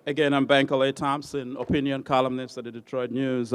Again, I'm Bankole Thompson, opinion columnist at the Detroit News.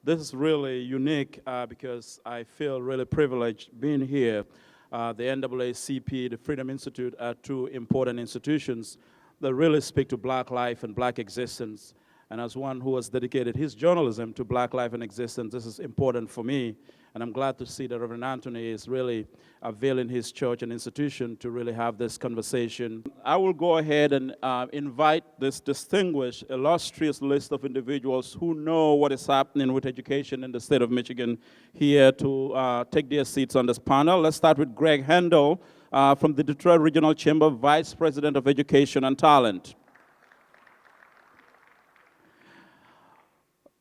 This is really unique because I feel really privileged being here. The NAACP, the Freedom Institute are two important institutions that really speak to black life and black existence. And as one who has dedicated his journalism to black life and existence, this is important for me. And I'm glad to see that Reverend Anthony is really availing his church and institution to really have this conversation. I will go ahead and invite this distinguished, illustrious list of individuals who know what is happening with education in the state of Michigan here to take their seats on this panel. Let's start with Greg Handel from the Detroit Regional Chamber, Vice President of Education and Talent.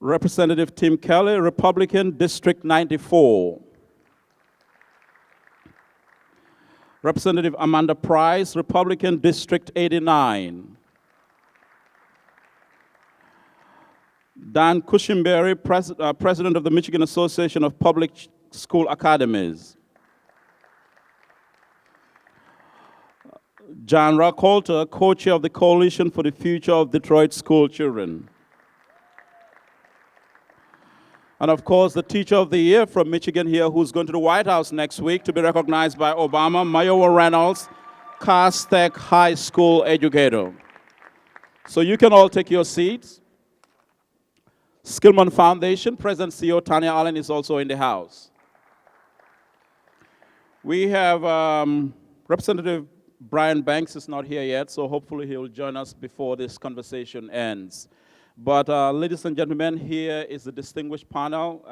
Representative Tim Kelly, Republican, District 94. Representative Amanda Price, Republican, District 89. Dan Quisenberry, President of the Michigan Association of Public School Academies. John Rakolta, co-chair of the Coalition for the Future of Detroit Schoolchildren. And of course, the Teacher of the Year from Michigan here, who's going to the White House next week to be recognized by Obama, Mayowa Reynolds, Castech High School educator. So you can all take your seats. Skillman Foundation, President CEO Tanya Allen is also in the house. We have Representative Brian Banks is not here yet, so hopefully he'll join us before this conversation ends. But ladies and gentlemen, here is the distinguished panel.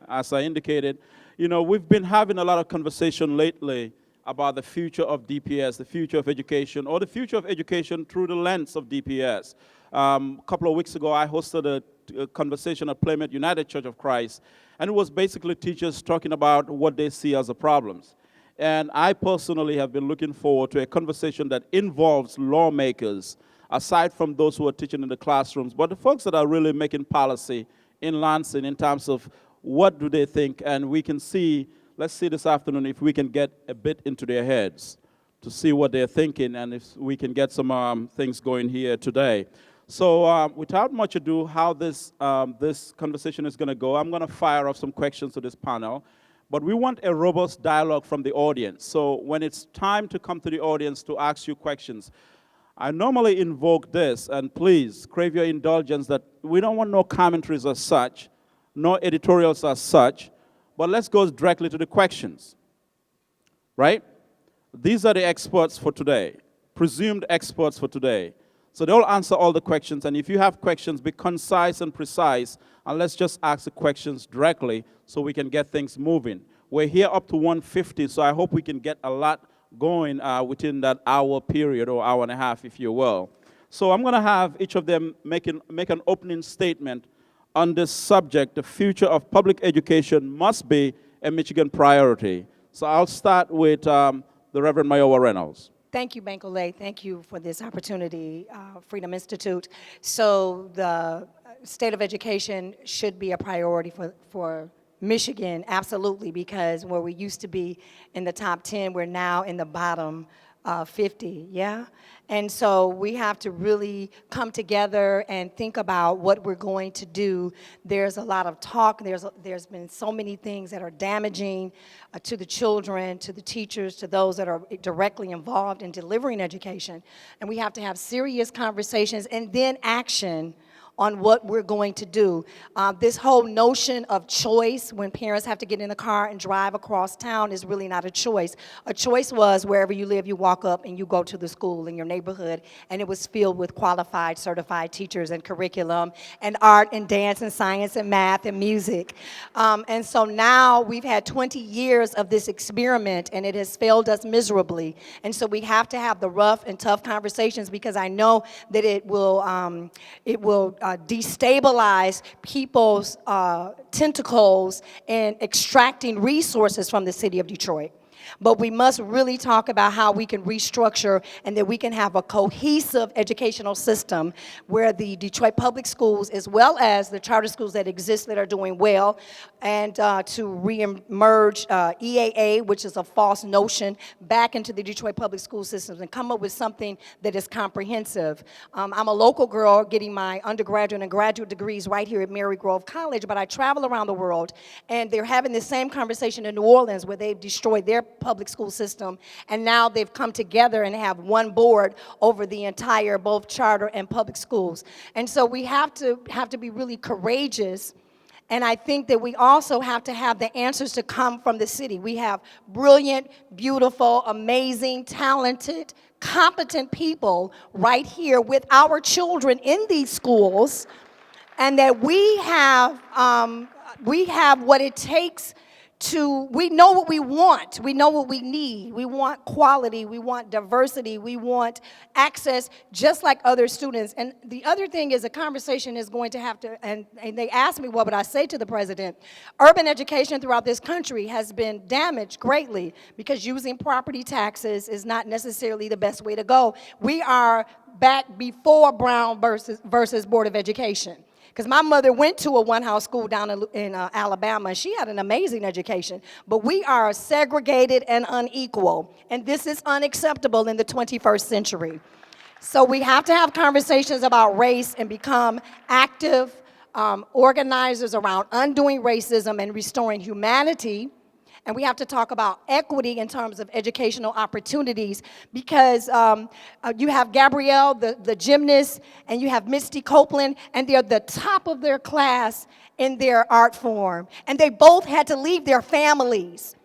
As I indicated, you know, we've been having a lot of conversation lately about the future of DPS, the future of education, or the future of education through the lens of DPS. A couple of weeks ago, I hosted a conversation at Playmate United Church of Christ, and it was basically teachers talking about what they see as the problems. And I personally have been looking forward to a conversation that involves lawmakers, aside from those who are teaching in the classrooms, but the folks that are really making policy in Lansing in terms of what do they think, and we can see, let's see this afternoon if we can get a bit into their heads to see what they're thinking and if we can get some things going here today. So without much ado, how this conversation is gonna go, I'm gonna fire off some questions to this panel, but we want a robust dialogue from the audience. So when it's time to come to the audience to ask you questions, I normally invoke this, and please crave your indulgence that we don't want no commentaries as such, no editorials as such, but let's go directly to the questions, right? These are the experts for today, presumed experts for today. So they'll answer all the questions, and if you have questions, be concise and precise, and let's just ask the questions directly so we can get things moving. We're here up to 1:50, so I hope we can get a lot going within that hour period, or hour and a half, if you will. So I'm gonna have each of them make an opening statement on this subject. The future of public education must be a Michigan priority. So I'll start with the Reverend Mayowa Reynolds. Thank you, Bankole. Thank you for this opportunity, Freedom Institute. So the state of education should be a priority for Michigan, absolutely, because where we used to be in the top 10, we're now in the bottom 50, yeah? And so we have to really come together and think about what we're going to do. There's a lot of talk. There's been so many things that are damaging to the children, to the teachers, to those that are directly involved in delivering education. And we have to have serious conversations and then action on what we're going to do. This whole notion of choice, when parents have to get in the car and drive across town, is really not a choice. A choice was wherever you live, you walk up and you go to the school in your neighborhood, and it was filled with qualified, certified teachers and curriculum, and art and dance and science and math and music. And so now we've had 20 years of this experiment, and it has failed us miserably. And so we have to have the rough and tough conversations, because I know that it will destabilize people's tentacles in extracting resources from the city of Detroit. But we must really talk about how we can restructure and that we can have a cohesive educational system where the Detroit Public Schools, as well as the charter schools that exist that are doing well, and to re-emerge EAA, which is a false notion, back into the Detroit Public School systems and come up with something that is comprehensive. I'm a local girl getting my undergraduate and graduate degrees right here at Mary Grove College, but I travel around the world, and they're having the same conversation in New Orleans where they've destroyed their public school system, and now they've come together and have one board over the entire both charter and public schools. And so we have to be really courageous. And I think that we also have to have the answers to come from the city. We have brilliant, beautiful, amazing, talented, competent people right here with our children in these schools, and that we have what it takes to, we know what we want, we know what we need. We want quality, we want diversity, we want access just like other students. And the other thing is a conversation is going to have to, and they asked me what would I say to the president. Urban education throughout this country has been damaged greatly because using property taxes is not necessarily the best way to go. We are back before Brown versus Board of Education. Because my mother went to a one-house school down in Alabama, and she had an amazing education. But we are segregated and unequal, and this is unacceptable in the 21st century. So we have to have conversations about race and become active organizers around undoing racism and restoring humanity. And we have to talk about equity in terms of educational opportunities, because you have Gabrielle, the gymnast, and you have Misty Copeland, and they're the top of their class in their art form. And they both had to leave their families.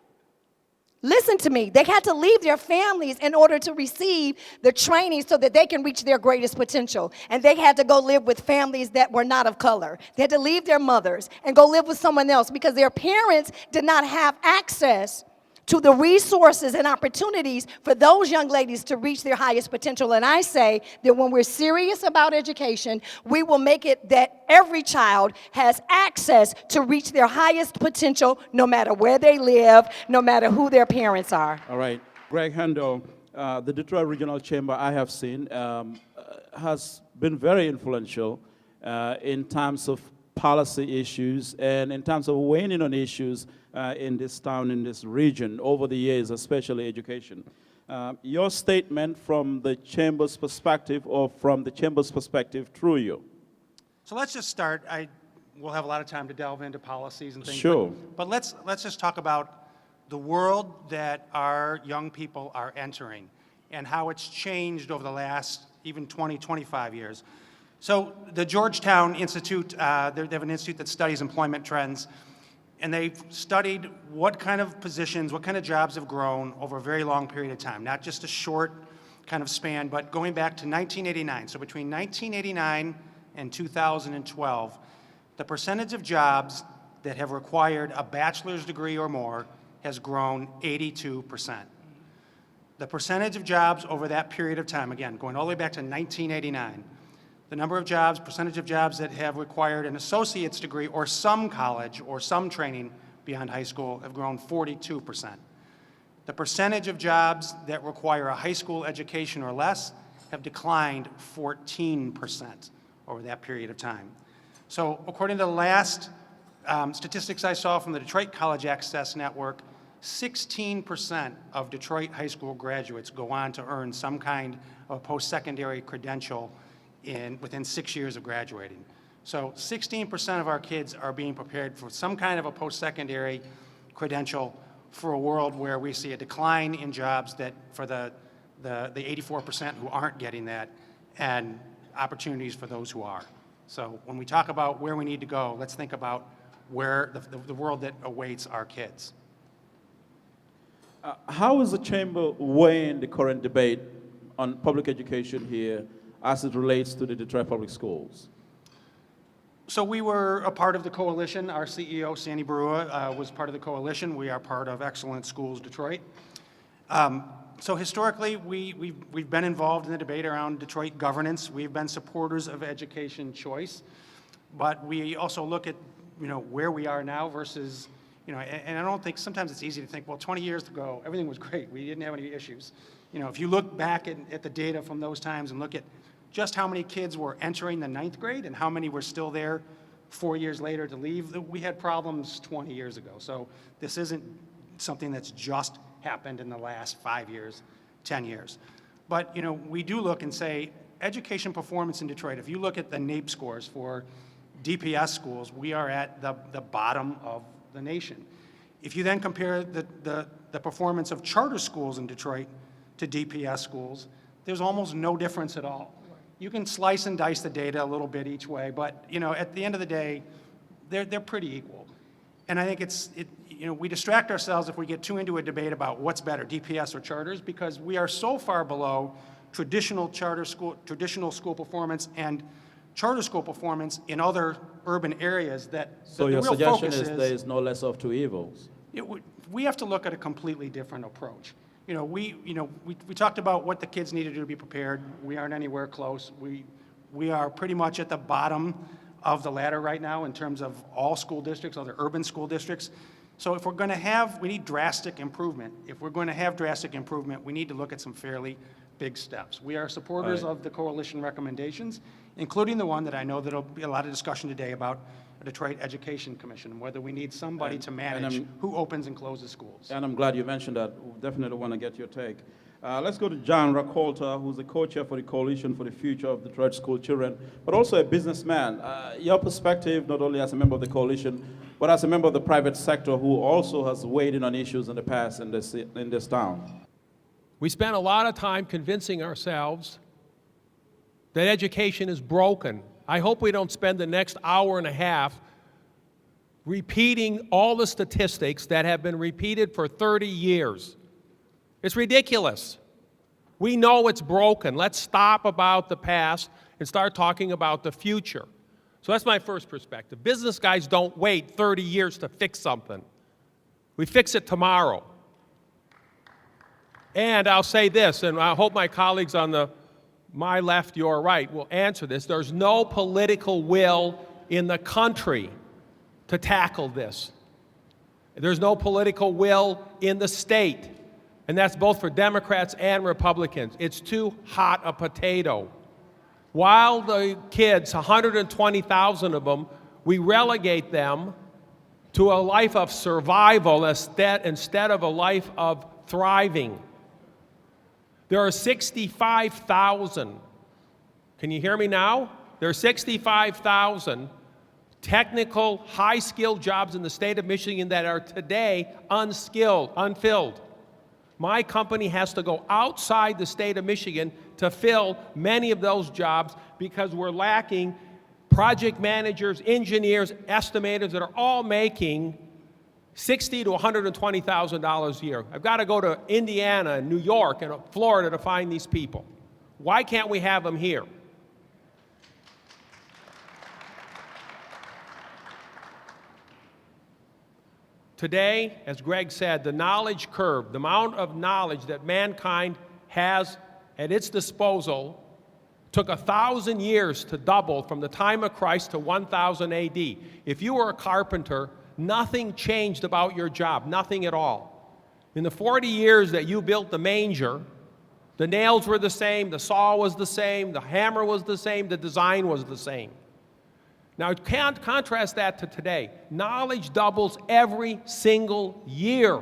Listen to me. They had to leave their families in order to receive the training so that they can reach their greatest potential. And they had to go live with families that were not of color. They had to leave their mothers and go live with someone else because their parents did not have access to the resources and opportunities for those young ladies to reach their highest potential. And I say that when we're serious about education, we will make it that every child has access to reach their highest potential, no matter where they live, no matter who their parents are. All right. Greg Handel, the Detroit Regional Chamber I have seen has been very influential in terms of policy issues and in terms of weighing in on issues in this town, in this region, over the years, especially education. Your statement from the Chamber's perspective, or from the Chamber's perspective through you. So let's just start. We'll have a lot of time to delve into policies and things. Sure. But let's just talk about the world that our young people are entering and how it's changed over the last even 20, 25 years. So the Georgetown Institute, they have an institute that studies employment trends, and they've studied what kind of positions, what kind of jobs have grown over a very long period of time, not just a short kind of span, but going back to 1989. So between 1989 and 2012, the percentage of jobs that have required a bachelor's degree or more has grown 82%. The percentage of jobs over that period of time, again, going all the way back to 1989, the number of jobs, percentage of jobs that have required an associate's degree or some college or some training beyond high school have grown 42%. The percentage of jobs that require a high school education or less have declined 14% over that period of time. So according to the last statistics I saw from the Detroit College Access Network, 16% of Detroit high school graduates go on to earn some kind of post-secondary credential within 6 years of graduating. So 16% of our kids are being prepared for some kind of a post-secondary credential for a world where we see a decline in jobs that for the 84% who aren't getting that, and opportunities for those who are. So when we talk about where we need to go, let's think about where the world that awaits our kids. How is the Chamber weighing the current debate on public education here as it relates to the Detroit Public Schools? So we were a part of the coalition. Our CEO, Sandy Barua, was part of the coalition. We are part of Excellent Schools Detroit. So historically, we've been involved in the debate around Detroit governance. We've been supporters of education choice, but we also look at where we are now versus You know, and I don't think, sometimes it's easy to think, well, 20 years ago, everything was great. We didn't have any issues. You know, if you look back at the data from those times and look at just how many kids were entering the 9th grade and how many were still there 4 years later to leave, we had problems 20 years ago. So this isn't something that's just happened in the last 5 years, 10 years. But, you know, we do look and say, education performance in Detroit, if you look at the NAEP scores for DPS schools, we are at the bottom of the nation. If you then compare the performance of charter schools in Detroit to DPS schools, there's almost no difference at all. You can slice and dice the data a little bit each way, but, you know, at the end of the day, they're pretty equal. And I think you know, we distract ourselves if we get too into a debate about what's better, DPS or charters, because we are so far below traditional school performance and charter school performance in other urban areas that So the your real suggestion focus is there is no less of two evils? we have to look at a completely different approach. You know, we talked about what the kids need to do to be prepared. We aren't anywhere close. We are pretty much at the bottom of the ladder right now in terms of all school districts, other urban school districts. So if we're going to have, we need drastic improvement. If we're going to have drastic improvement, we need to look at some fairly big steps. We are supporters of the coalition recommendations, including the one that I know there'll be a lot of discussion today about a Detroit Education Commission, and whether we need somebody to manage who opens and closes schools. And I'm glad you mentioned that. We definitely want to get your take. Let's go to John Rakolta, who's the co-chair for the Coalition for the Future of Detroit Schoolchildren, but also a businessman. Your perspective, not only as a member of the coalition, but as a member of the private sector who also has weighed in on issues in the past in this town. We spent a lot of time convincing ourselves that education is broken. I hope we don't spend the next hour and a half repeating all the statistics that have been repeated for 30 years. It's ridiculous. We know it's broken. Let's stop about the past and start talking about the future. So that's my first perspective. Business guys don't wait 30 years to fix something. We fix it tomorrow. And I'll say this, and I hope my colleagues on my left, your right, will answer this. There's no political will in the country to tackle this. There's no political will in the state. And that's both for Democrats and Republicans. It's too hot a potato. While the kids, 120,000 of them, we relegate them to a life of survival instead of a life of thriving. There are 65,000, can you hear me now? There are 65,000 technical, high-skilled jobs in the state of Michigan that are today unskilled, unfilled. My company has to go outside the state of Michigan to fill many of those jobs because we're lacking project managers, engineers, estimators that are all making $60,000 to $120,000 a year. I've got to go to Indiana and New York and Florida to find these people. Why can't we have them here? Today, as Greg said, the knowledge curve, the amount of knowledge that mankind has at its disposal, took 1,000 years to double from the time of Christ to 1000 AD. If you were a carpenter, nothing changed about your job, nothing at all. In the 40 years that you built the manger, the nails were the same, the saw was the same, the hammer was the same, the design was the same. Now, can't contrast that to today. Knowledge doubles every single year.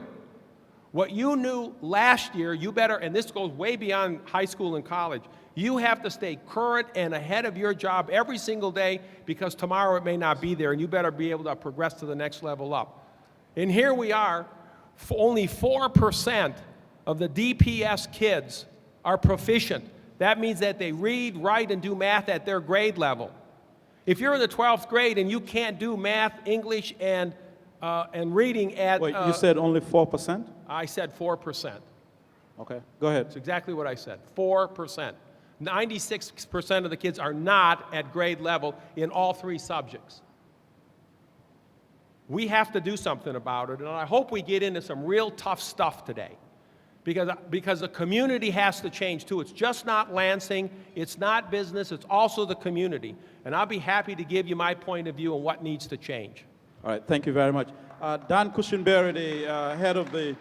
What you knew last year, you better, and this goes way beyond high school and college, you have to stay current and ahead of your job every single day because tomorrow it may not be there, and you better be able to progress to the next level up. And here we are, only 4% of the DPS kids are proficient. That means that they read, write, and do math at their grade level. If you're in the 12th grade and you can't do math, English, and reading at... Wait, you said only 4%? I said 4%. Okay, go ahead. That's exactly what I said, 4%. 96% of the kids are not at grade level in all three subjects. We have to do something about it, and I hope we get into some real tough stuff today. Because the community has to change too. It's just not Lansing, it's not business, it's also the community. And I'll be happy to give you my point of view on what needs to change. All right, thank you very much. Dan Quisenberry, the head of the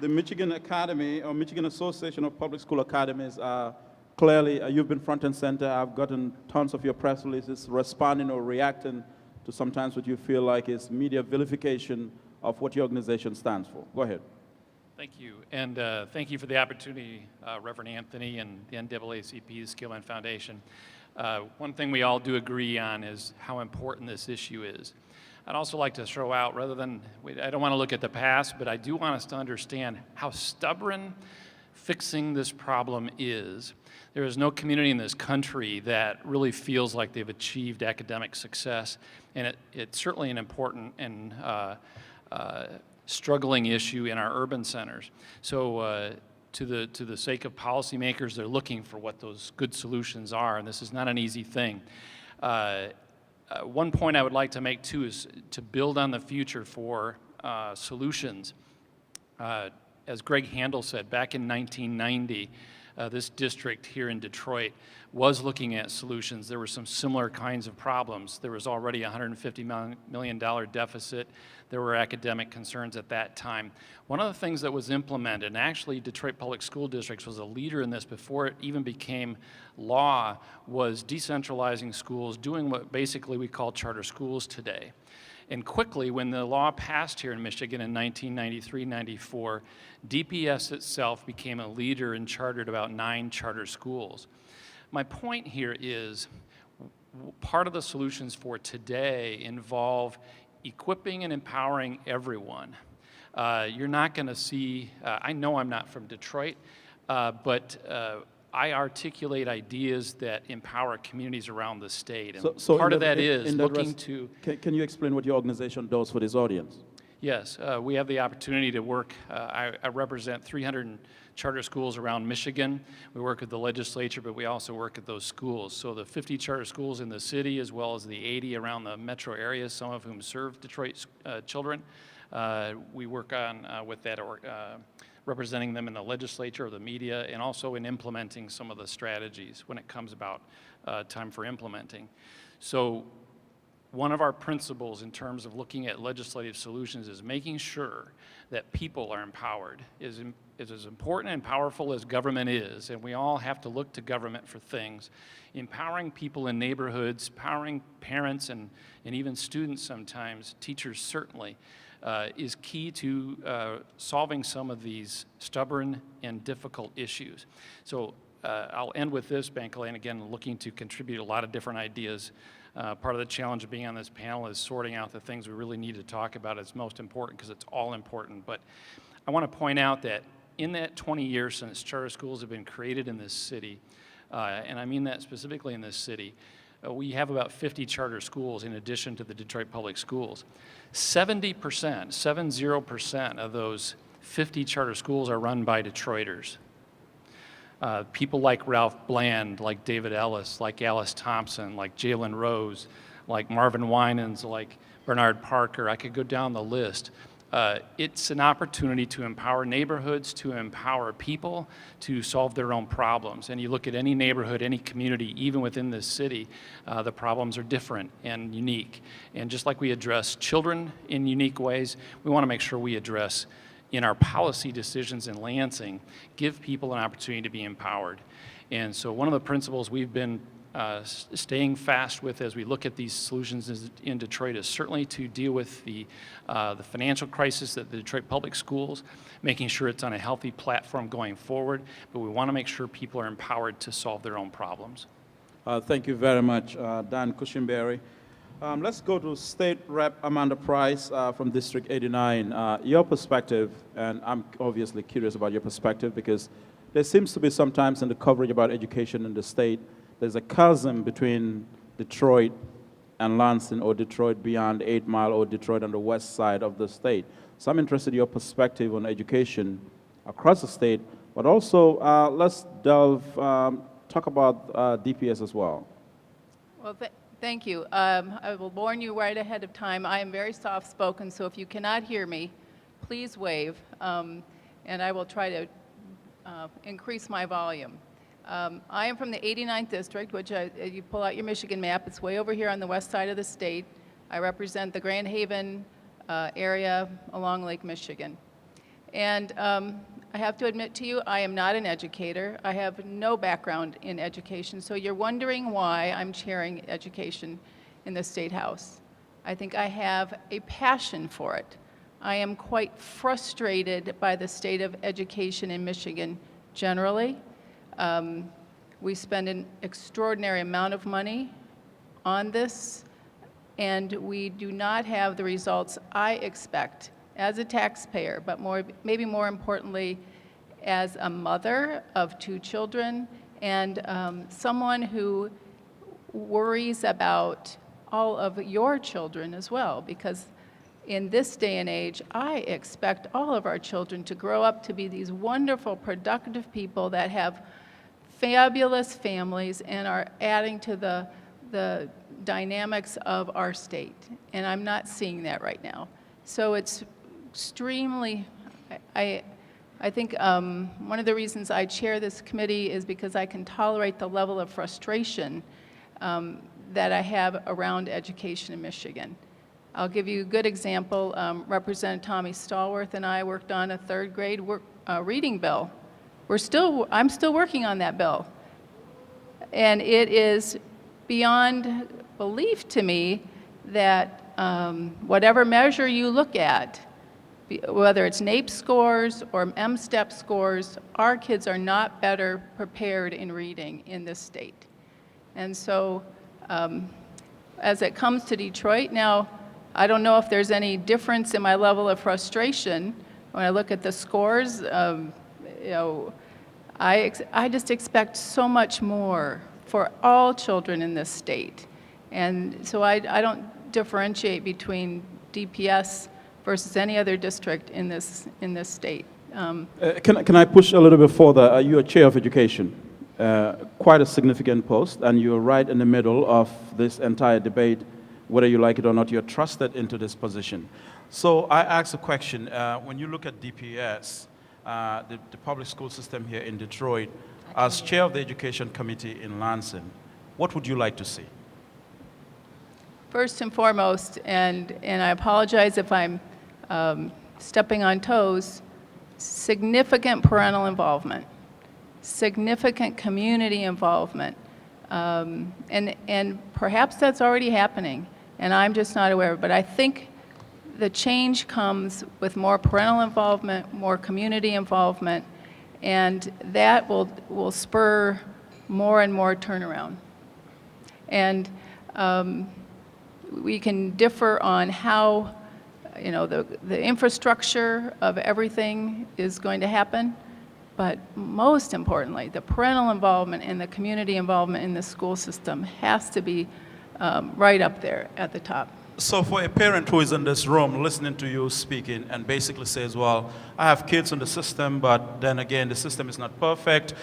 Michigan Academy, or Michigan Association of Public School Academies. Clearly, you've been front and center. I've gotten tons of your press releases responding or reacting to sometimes what you feel like is media vilification of what your organization stands for. Go ahead. Thank you, and thank you for the opportunity, Reverend Anthony and the NAACP, the Schoolchildren Foundation. One thing we all do agree on is how important this issue is. I'd also like to throw out, rather than, I don't want to look at the past, but I do want us to understand how stubborn fixing this problem is. There is no community in this country that really feels like they've achieved academic success, and it's certainly an important and struggling issue in our urban centers. So to the sake of policymakers, they're looking for what those good solutions are, and this is not an easy thing. One point I would like to make too is to build on the future for solutions. As Greg Handel said, back in 1990, this district here in Detroit was looking at solutions. There were some similar kinds of problems. There was already a $150 million deficit. There were academic concerns at that time. One of the things that was implemented, and actually Detroit Public School Districts was a leader in this before it even became law, was decentralizing schools, doing what basically we call charter schools today. And quickly, when the law passed here in Michigan in 1993-94, DPS itself became a leader and chartered about 9 charter schools. My point here is part of the solutions for today involve equipping and empowering everyone. You're not going to see, I know I'm not from Detroit, but I articulate ideas that empower communities around the state. And So part of that is looking rest, to... Can you explain what your organization does for this audience? Yes, we have the opportunity to work. I represent 300 charter schools around Michigan. We work with the legislature, but we also work at those schools. So the 50 charter schools in the city, as well as the 80 around the metro area, some of whom serve Detroit children, we work on with that, representing them in the legislature or the media, and also in implementing some of the strategies when it comes about time for implementing. So one of our principles in terms of looking at legislative solutions is making sure that people are empowered. Is as important and powerful as government is, and we all have to look to government for things. Empowering people in neighborhoods, empowering parents and even students sometimes, teachers certainly, is key to solving some of these stubborn and difficult issues. So I'll end with this, Bankole, and again, looking to contribute a lot of different ideas. Part of the challenge of being on this panel is sorting out the things we really need to talk about as most important, because it's all important. But I want to point out that in that 20 years since charter schools have been created in this city, and I mean that specifically in this city, we have about 50 charter schools in addition to the Detroit Public Schools. 70% of those 50 charter schools are run by Detroiters. People like Ralph Bland, like David Ellis, like Alice Thompson, like Jalen Rose, like Marvin Winans, like Bernard Parker. I could go down the list. It's an opportunity to empower neighborhoods, to empower people to solve their own problems. And you look at any neighborhood, any community, even within this city, the problems are different and unique. And just like we address children in unique ways, we want to make sure we address in our policy decisions in Lansing, give people an opportunity to be empowered. And so one of the principles we've been staying fast with as we look at these solutions in Detroit is certainly to deal with the financial crisis at the Detroit Public Schools, making sure it's on a healthy platform going forward, but we want to make sure people are empowered to solve their own problems. Thank you very much, Dan Quisenberry. Let's go to State Rep Amanda Price from District 89. Your perspective, and I'm obviously curious about your perspective because there seems to be sometimes in the coverage about education in the state, there's a chasm between Detroit and Lansing, or Detroit beyond 8 Mile, or Detroit on the west side of the state. So I'm interested in your perspective on education across the state, but also let's talk about DPS as well. Well, thank you. I will warn you right ahead of time. I am very soft-spoken, so if you cannot hear me, please wave, and I will try to increase my volume. I am from the 89th District, which you pull out your Michigan map, it's way over here on the west side of the state. I represent the Grand Haven area along Lake Michigan. And I have to admit to you, I am not an educator. I have no background in education, so you're wondering why I'm chairing education in the State House. I think I have a passion for it. I am quite frustrated by the state of education in Michigan generally. We spend an extraordinary amount of money on this, and we do not have the results I expect as a taxpayer, but maybe more importantly, as a mother of 2 children and someone who worries about all of your children as well, because in this day and age, I expect all of our children to grow up to be these wonderful, productive people that have fabulous families and are adding to the dynamics of our state. And I'm not seeing that right now. So it's extremely, I think one of the reasons I chair this committee is because I can tolerate the level of frustration that I have around education in Michigan. I'll give you a good example. Representative Tommy Stallworth and I worked on a 3rd grade reading bill. I'm still working on that bill. And it is beyond belief to me that whatever measure you look at, whether it's NAEP scores or MSTEP scores, our kids are not better prepared in reading in this state. And so as it comes to Detroit, now, I don't know if there's any difference in my level of frustration when I look at the scores. You know, I just expect so much more for all children in this state. And so I don't differentiate between DPS versus any other district in this state. Can I push a little bit further? You're chair of education, quite a significant post, and you're right in the middle of this entire debate. Whether you like it or not, you're trusted into this position. So I ask a question. When you look at DPS, the public school system here in Detroit, as chair of the education committee in Lansing, what would you like to see? First and foremost, and I apologize if I'm stepping on toes, significant parental involvement, significant community involvement, and perhaps that's already happening, and I'm just not aware of it. But I think the change comes with more parental involvement, more community involvement, and that will spur more and more turnaround. And we can differ on how, you know, the infrastructure of everything is going to happen, but most importantly, the parental involvement and the community involvement in the school system has to be right up there at the top. So for a parent who is in this room listening to you speaking and basically says, well, I have kids in the system, but then again, the system is not perfect,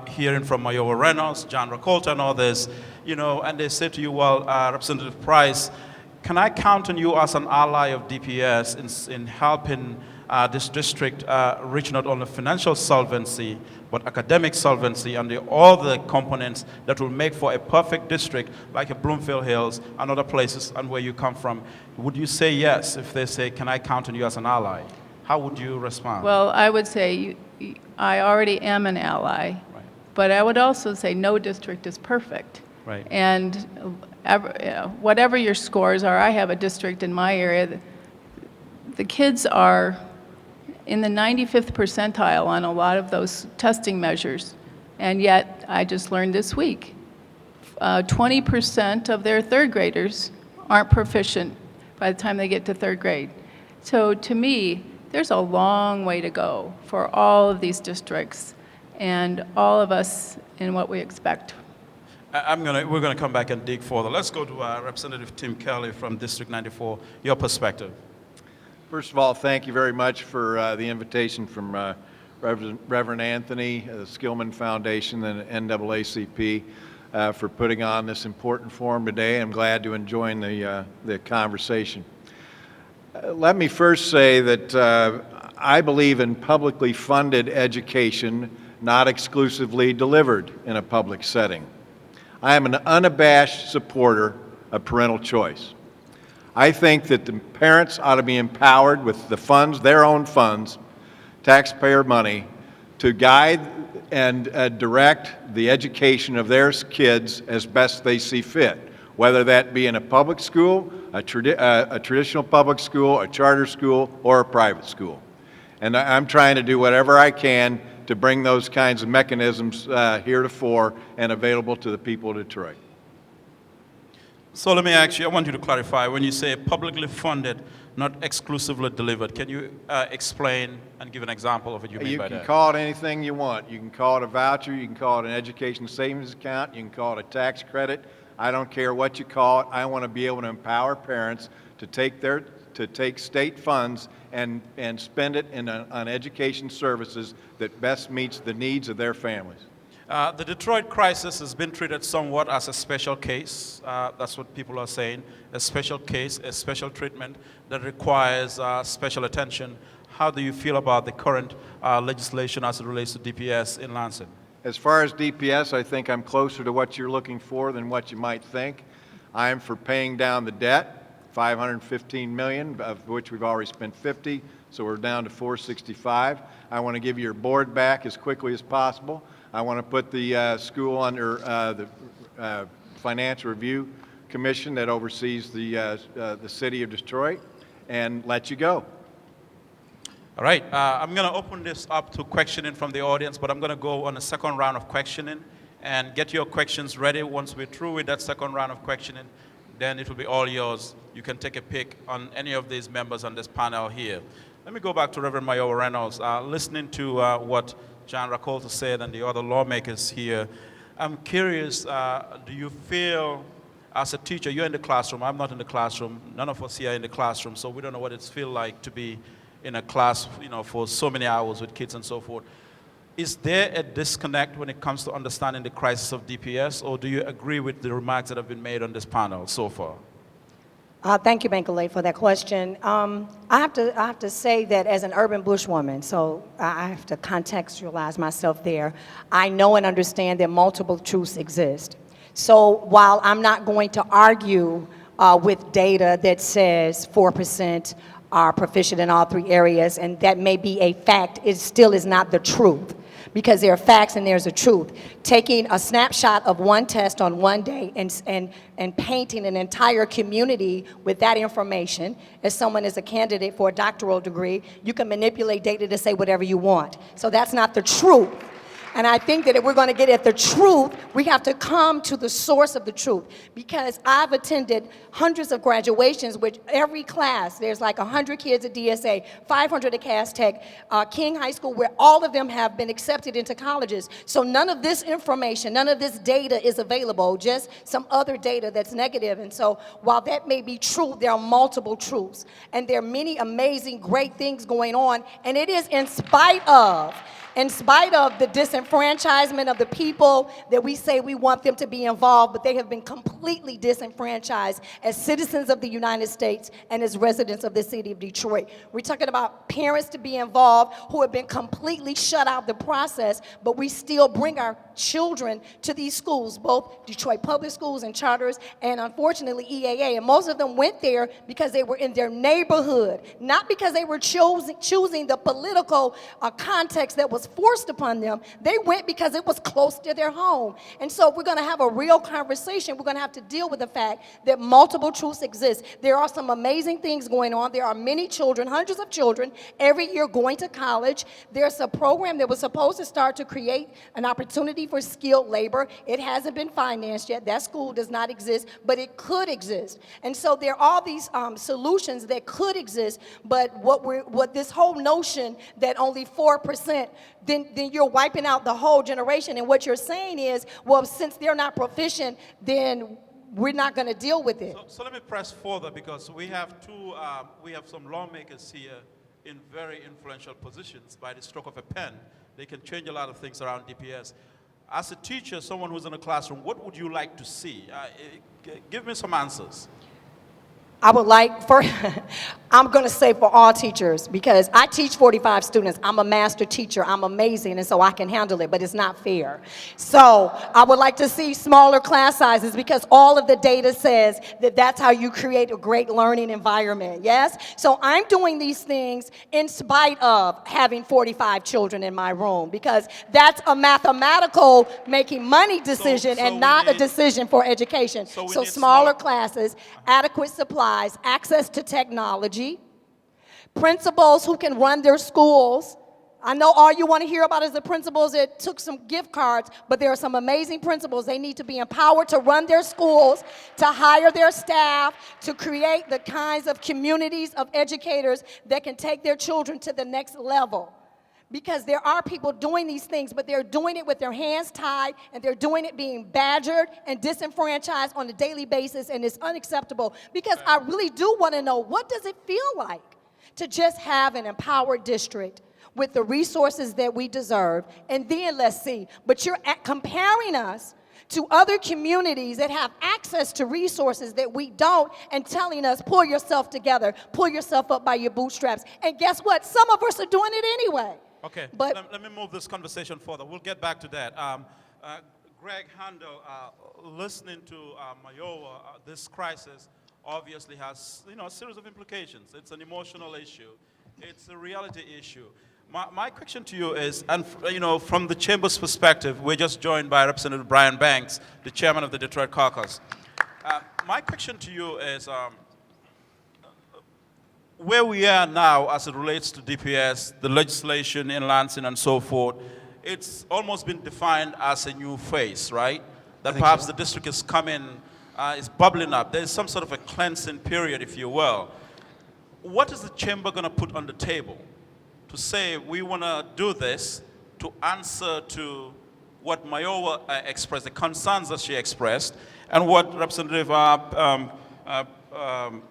hearing from Mayowa, Reynolds, John Rakolta and others, you know, and they say to you, well, Representative Price, can I count on you as an ally of DPS in helping this district reach not only financial solvency, but academic solvency and all the components that will make for a perfect district like a Bloomfield Hills and other places and where you come from? Would you say yes if they say, can I count on you as an ally? How would you respond? Well, I would say I already am an ally, Right. but I would also say no district is perfect. Right. And whatever your scores are, I have a district in my area, the kids are in the 95th percentile on a lot of those testing measures. And yet, I just learned this week, 20% of their 3rd graders aren't proficient by the time they get to 3rd grade. So to me, there's a long way to go for all of these districts and all of us in what we expect. We're gonna come back and dig further. Let's go to Representative Tim Kelly from District 94. Your perspective. First of all, thank you very much for the invitation from Reverend Anthony, the Skillman Foundation, and NAACP for putting on this important forum today. I'm glad to join the conversation. Let me first say that I believe in publicly funded education, not exclusively delivered in a public setting. I am an unabashed supporter of parental choice. I think that the parents ought to be empowered with the funds, their own funds, taxpayer money, to guide and direct the education of their kids as best they see fit, whether that be in a public school, a traditional public school, a charter school, or a private school. And I'm trying to do whatever I can to bring those kinds of mechanisms heretofore and available to the people of Detroit. So let me ask you, I want you to clarify, when you say publicly funded, not exclusively delivered, can you explain and give an example of what you mean by that? You can call it anything you want. You can call it a voucher, you can call it an education savings account, you can call it a tax credit. I don't care what you call it. I want to be able to empower parents to take state funds and spend it on education services that best meets the needs of their families. The Detroit crisis has been treated somewhat as a special case. That's what people are saying, a special case, a special treatment that requires special attention. How do you feel about the current legislation as it relates to DPS in Lansing? As far as DPS, I think I'm closer to what you're looking for than what you might think. I am for paying down the debt, $515 million, of which we've already spent 50, so we're down to 465. I want to give your board back as quickly as possible. I want to put the school under the Financial Review Commission that oversees the city of Detroit and let you go. All right, I'm going to open this up to questioning from the audience, but I'm going to go on a second round of questioning and get your questions ready. Once we're through with that second round of questioning, then it will be all yours. You can take a pick on any of these members on this panel here. Let me go back to Reverend Mayowa Reynolds. Listening to what John Rakolta said and the other lawmakers here, I'm curious, do you feel, as a teacher, you're in the classroom, I'm not in the classroom, none of us here are in the classroom, so we don't know what it feels like to be in a class, for so many hours with kids and so forth. Is there a disconnect when it comes to understanding the crisis of DPS, or do you agree with the remarks that have been made on this panel so far? Thank you, Bankole, for that question. I have to say that as an urban bushwoman, so I have to contextualize myself there. I know and understand that multiple truths exist. So while I'm not going to argue with data that says 4% are proficient in all three areas, and that may be a fact, it still is not the truth. Because there are facts and there's a truth. Taking a snapshot of one test on one day and painting an entire community with that information, as someone is a candidate for a doctoral degree, you can manipulate data to say whatever you want. So that's not the truth. And I think that if we're going to get at the truth, we have to come to the source of the truth. Because I've attended hundreds of graduations, which every class, there's like 100 kids at DSA, 500 at Cass Tech, King High School, where all of them have been accepted into colleges. So none of this information, none of this data is available, just some other data that's negative. And so while that may be true, there are multiple truths. And there are many amazing, great things going on. And it is in spite of the disenfranchisement of the people that we say we want them to be involved, but they have been completely disenfranchised as citizens of the United States and as residents of the city of Detroit. We're talking about parents to be involved who have been completely shut out of the process, but we still bring our children to these schools, both Detroit public schools and charters, and unfortunately EAA. And most of them went there because they were in their neighborhood, not because they were choosing the political context that was forced upon them. They went because it was close to their home. And so if we're going to have a real conversation, we're going to have to deal with the fact that multiple truths exist. There are some amazing things going on. There are many children, hundreds of children, every year going to college. There's a program that was supposed to start to create an opportunity for skilled labor. It hasn't been financed yet. That school does not exist, but it could exist. And so there are all these solutions that could exist, but what this whole notion that only 4%, then you're wiping out the whole generation. And what you're saying is, well, since they're not proficient, then we're not going to deal with it. So let me press further, because we have some lawmakers here in very influential positions. By the stroke of a pen, they can change a lot of things around DPS. As a teacher, someone who's in a classroom, what would you like to see? Give me some answers. I would like for, I'm going to say for all teachers, because I teach 45 students. I'm a master teacher. I'm amazing, and so I can handle it, but it's not fair. So I would like to see smaller class sizes, because all of the data says that that's how you create a great learning environment, yes? So I'm doing these things in spite of having 45 children in my room, because that's a mathematical making money decision so and we not a need- decision for education. So we So need smaller smaller- classes, adequate supplies, access to technology, principals who can run their schools. I know all you want to hear about is the principals that took some gift cards, but there are some amazing principals. They need to be empowered to run their schools, to hire their staff, to create the kinds of communities of educators that can take their children to the next level. Because there are people doing these things, but they're doing it with their hands tied, and they're doing it being badgered and disenfranchised on a daily basis, and it's unacceptable. Because I really do want to know, what does it feel like to just have an empowered district with the resources that we deserve? And then let's see. But you're comparing us to other communities that have access to resources that we don't, and telling us, pull yourself together, pull yourself up by your bootstraps. And guess what? Some of us are doing it anyway. Okay, But let me move this conversation further. We'll get back to that. Greg, Handel, listening to Mayowa, this crisis obviously has, a series of implications. It's an emotional issue. It's a reality issue. My question to you is, and from the Chamber's perspective, we're just joined by Representative Brian Banks, the chairman of the Detroit caucus. My question to you is, where we are now as it relates to DPS, the legislation in Lansing and so forth, it's almost been defined as a new phase, right? That perhaps the district is coming, is bubbling up. There's some sort of a cleansing period, if you will. What is the chamber going to put on the table to say we want to do this to answer to what Mayowa expressed, the concerns that she expressed, and what Representative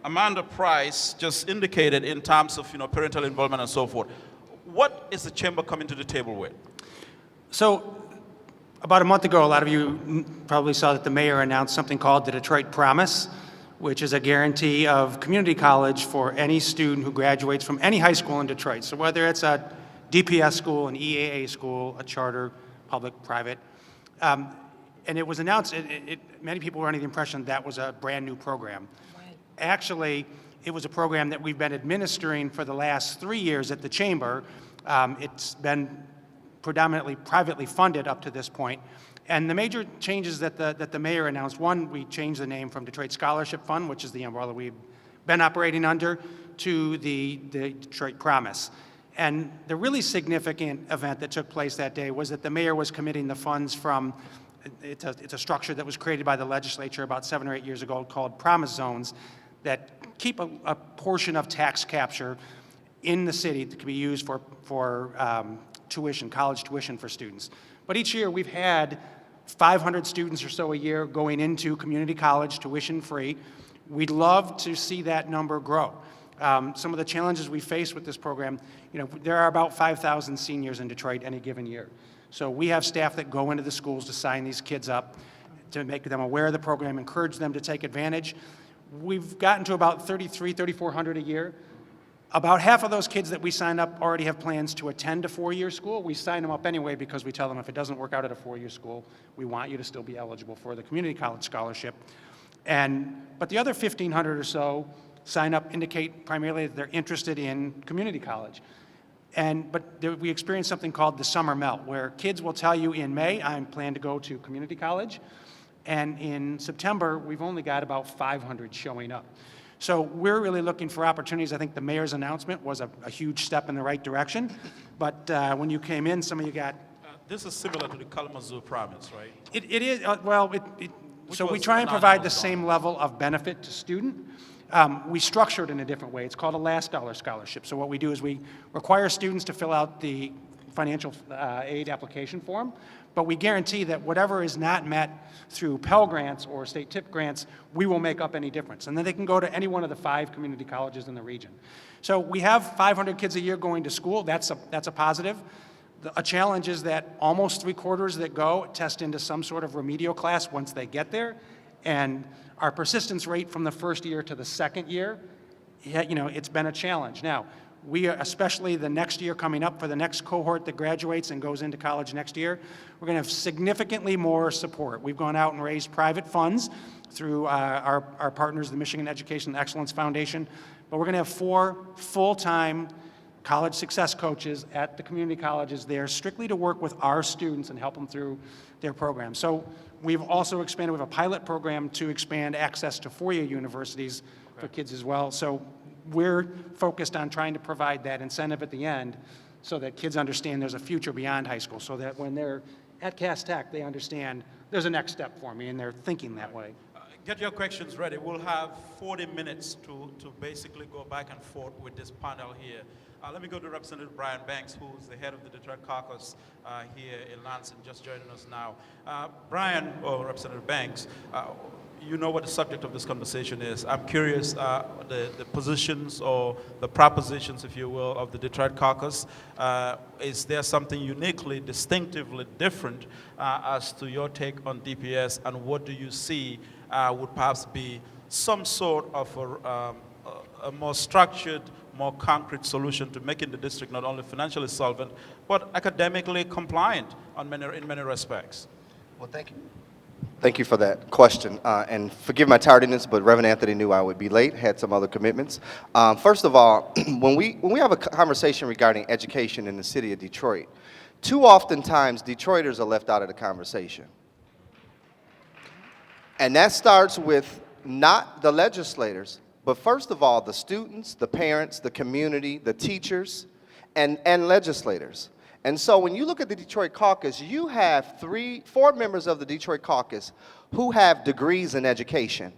Amanda Price just indicated in terms of parental involvement and so forth? What is the chamber coming to the table with? So about a month ago, a lot of you probably saw that the mayor announced something called the Detroit Promise, which is a guarantee of community college for any student who graduates from any high school in Detroit. So whether it's a DPS school, an EAA school, a charter, public, private. And it was announced, many people were under the impression that was a brand new program. Actually, it was a program that we've been administering for the last 3 years at the Chamber. It's been predominantly privately funded up to this point. And the major changes that the mayor announced, one, we changed the name from Detroit Scholarship Fund, which is the umbrella we've been operating under, to the Detroit Promise. And the really significant event that took place that day was that the mayor was committing the funds from, it's a structure that was created by the legislature about 7 or 8 years ago called Promise Zones, that keep a portion of tax capture in the city that can be used for tuition, college tuition for students. But each year we've had 500 students or so a year going into community college tuition free. We'd love to see that number grow. Some of the challenges we face with this program, there are about 5,000 seniors in Detroit any given year. So we have staff that go into the schools to sign these kids up, to make them aware of the program, encourage them to take advantage. We've gotten to about 3,400 a year. About half of those kids that we sign up already have plans to attend a 4-year school. We sign them up anyway because we tell them if it doesn't work out at a 4-year school, we want you to still be eligible for the community college scholarship. But the other 1,500 or so sign up indicate primarily that they're interested in community college. But we experience something called the summer melt, where kids will tell you in May, I plan to go to community college. And in September, we've only got about 500 showing up. So we're really looking for opportunities. I think the mayor's announcement was a huge step in the right direction. But when you came in, some of you got... This is similar to the Kalamazoo Promise, right? It is, so we was try and an provide the anonymous same level of benefit to student. We structure it in a different way. It's called a last dollar scholarship. So what we do is we require students to fill out the financial aid application form, but we guarantee that whatever is not met through Pell Grants or state tip grants, we will make up any difference. And then they can go to any one of the 5 community colleges in the region. So we have 500 kids a year going to school. That's a positive. A challenge is that almost 3/4 that go test into some sort of remedial class once they get there. And our persistence rate from the first year to the second year, it's been a challenge. Now, we are, especially the next year coming up for the next cohort that graduates and goes into college next year, we're going to have significantly more support. We've gone out and raised private funds through our partners, the Michigan Education Excellence Foundation, but we're going to have 4 full-time college success coaches at the community colleges there strictly to work with our students and help them through their program. So we've also expanded, we have a pilot program to expand access to four-year universities for kids as well. So we're focused on trying to provide that incentive at the end so that kids understand there's a future beyond high school, so that when they're at Cass Tech, they understand there's a next step for me, and they're thinking that way. Get your questions ready. We'll have 40 minutes to basically go back and forth with this panel here. Let me go to Representative Brian Banks, who's the head of the Detroit caucus here in Lansing, just joining us now. Brian, or Representative Banks, you know what the subject of this conversation is. I'm curious, the positions or the propositions, if you will, of the Detroit caucus. Is there something uniquely, distinctively different as to your take on DPS, and what do you see would perhaps be some sort of a more structured, more concrete solution to making the district not only financially solvent, but academically compliant in many respects? Well, thank you. Thank you for that question. And forgive my tardiness, but Reverend Anthony knew I would be late, had some other commitments. First of all, when we have a conversation regarding education in the city of Detroit, too often times Detroiters are left out of the conversation. And that starts with not the legislators, but first of all, the students, the parents, the community, the teachers, and legislators. And so when you look at the Detroit caucus, you have 4 members of the Detroit caucus who have degrees in education,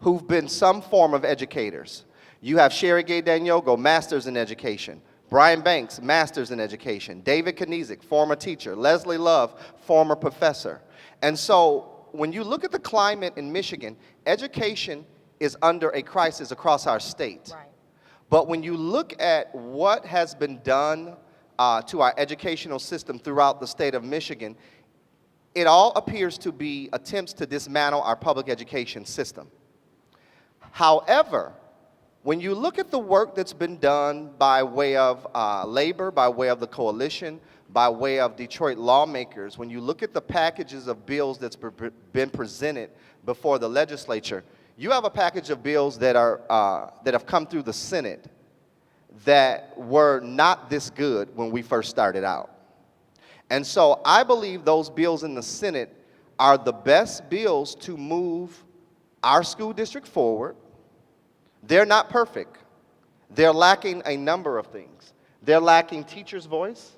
who've been some form of educators. You have Sherry Gay Danyogo, master's in education. Brian Banks, master's in education. David Knizik, former teacher. Leslie Love, former professor. And so when you look at the climate in Michigan, education is under a crisis across our state. Right. But when you look at what has been done to our educational system throughout the state of Michigan, it all appears to be attempts to dismantle our public education system. However, when you look at the work that's been done by way of labor, by way of the coalition, by way of Detroit lawmakers, when you look at the packages of bills that's been presented before the legislature, you have a package of bills that have come through the Senate that were not this good when we first started out. And so I believe those bills in the Senate are the best bills to move our school district forward. They're not perfect. They're lacking a number of things. They're lacking teachers' voice.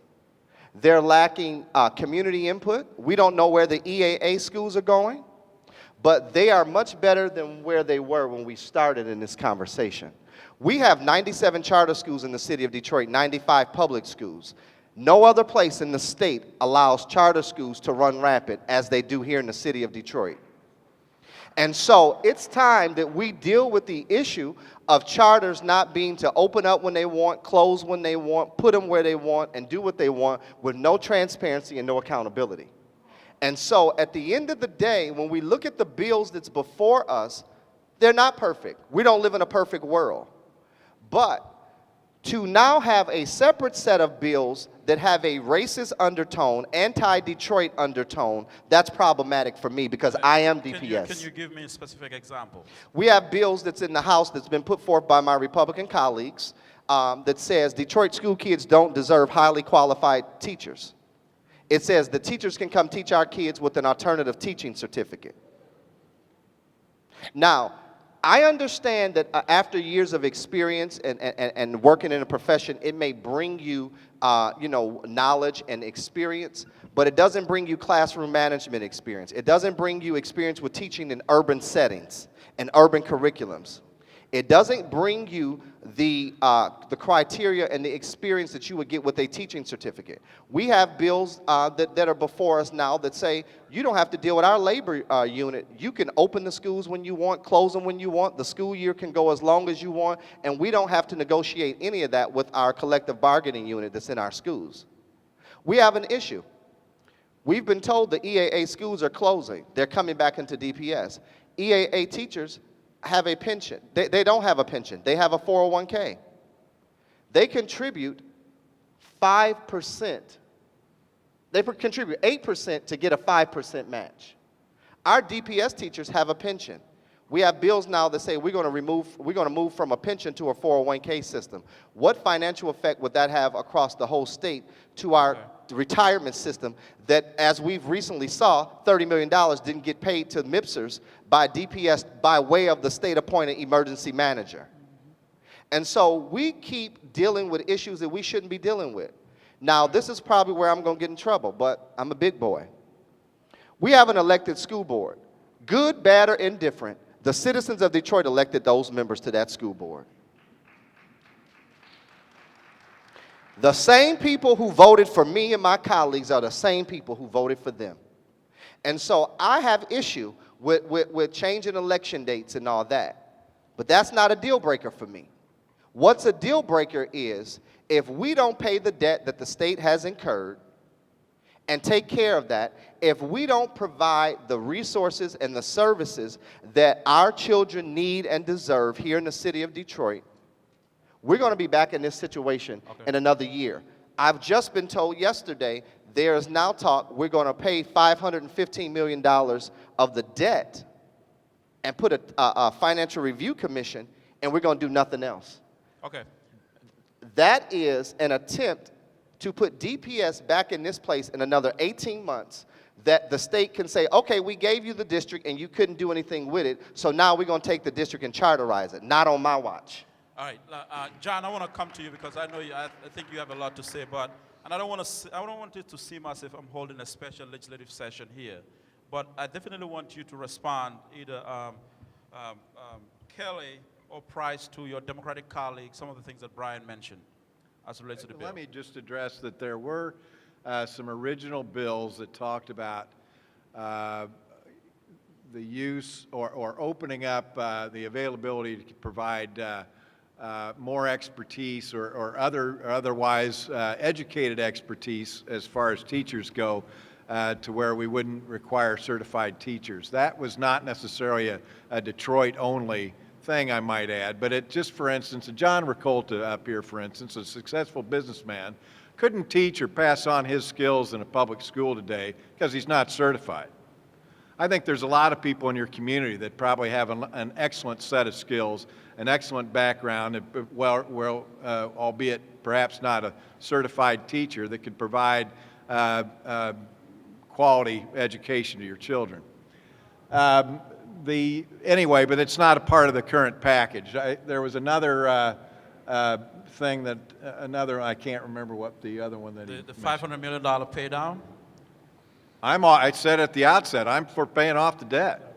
They're lacking community input. We don't know where the EAA schools are going, but they are much better than where they were when we started in this conversation. We have 97 charter schools in the city of Detroit, 95 public schools. No other place in the state allows charter schools to run rampant as they do here in the city of Detroit. And so it's time that we deal with the issue of charters not being to open up when they want, close when they want, put them where they want, and do what they want with no transparency and no accountability. And so at the end of the day, when we look at the bills that's before us, they're not perfect. We don't live in a perfect world. But to now have a separate set of bills that have a racist undertone, anti-Detroit undertone, that's problematic for me because I am DPS. Can you give me a specific example? We have bills that's in the House that's been put forth by my Republican colleagues that says Detroit school kids don't deserve highly qualified teachers. It says the teachers can come teach our kids with an alternative teaching certificate. Now, I understand that after years of experience and working in a profession, it may bring you, knowledge and experience, but it doesn't bring you classroom management experience. It doesn't bring you experience with teaching in urban settings and urban curriculums. It doesn't bring you the criteria and the experience that you would get with a teaching certificate. We have bills that are before us now that say you don't have to deal with our labor unit. You can open the schools when you want, close them when you want. The school year can go as long as you want, and we don't have to negotiate any of that with our collective bargaining unit that's in our schools. We have an issue. We've been told the EAA schools are closing. They're coming back into DPS. EAA teachers have a pension. They don't have a pension. They have a 401k. They contribute 5%. They contribute 8% to get a 5% match. Our DPS teachers have a pension. We have bills now that say we're going to move from a pension to a 401k system. What financial effect would that have across the whole state to our retirement system that, as we've recently saw, $30 million didn't get paid to MIPSers by DPS by way of the state-appointed emergency manager? And so we keep dealing with issues that we shouldn't be dealing with. Now, this is probably where I'm going to get in trouble, but I'm a big boy. We have an elected school board. Good, bad, or indifferent, the citizens of Detroit elected those members to that school board. The same people who voted for me and my colleagues are the same people who voted for them. And so I have issue with changing election dates and all that. But that's not a deal breaker for me. What's a deal breaker is if we don't pay the debt that the state has incurred and take care of that, if we don't provide the resources and the services that our children need and deserve here in the city of Detroit, we're going to be back in this situation in another year. I've just been told yesterday there is now talk we're going to pay $515 million of the debt and put a financial review commission, and we're going to do nothing else. Okay. That is an attempt to put DPS back in this place in another 18 months that the state can say, okay, we gave you the district and you couldn't do anything with it, so now we're going to take the district and charterize it. Not on my watch. All right, John, I want to come to you because I know I think you have a lot to say, but and I don't want it to seem as if I'm holding a special legislative session here, but I definitely want you to respond either Kelly or Price to your Democratic colleagues, some of the things that Brian mentioned as it relates to the bill. Let me just address that there were some original bills that talked about the use or opening up the availability to provide more expertise or otherwise educated expertise as far as teachers go to where we wouldn't require certified teachers. That was not necessarily a Detroit-only thing, I might add, but it just, for instance, John Rakolta up here, for instance, a successful businessman, couldn't teach or pass on his skills in a public school today because he's not certified. I think there's a lot of people in your community that probably have an excellent set of skills, an excellent background, albeit perhaps not a certified teacher, that could provide quality education to your children. Anyway, but it's not a part of the current package. There was another thing that, I can't remember what the other one that the $500 million pay down? I said at the outset, I'm for paying off the debt.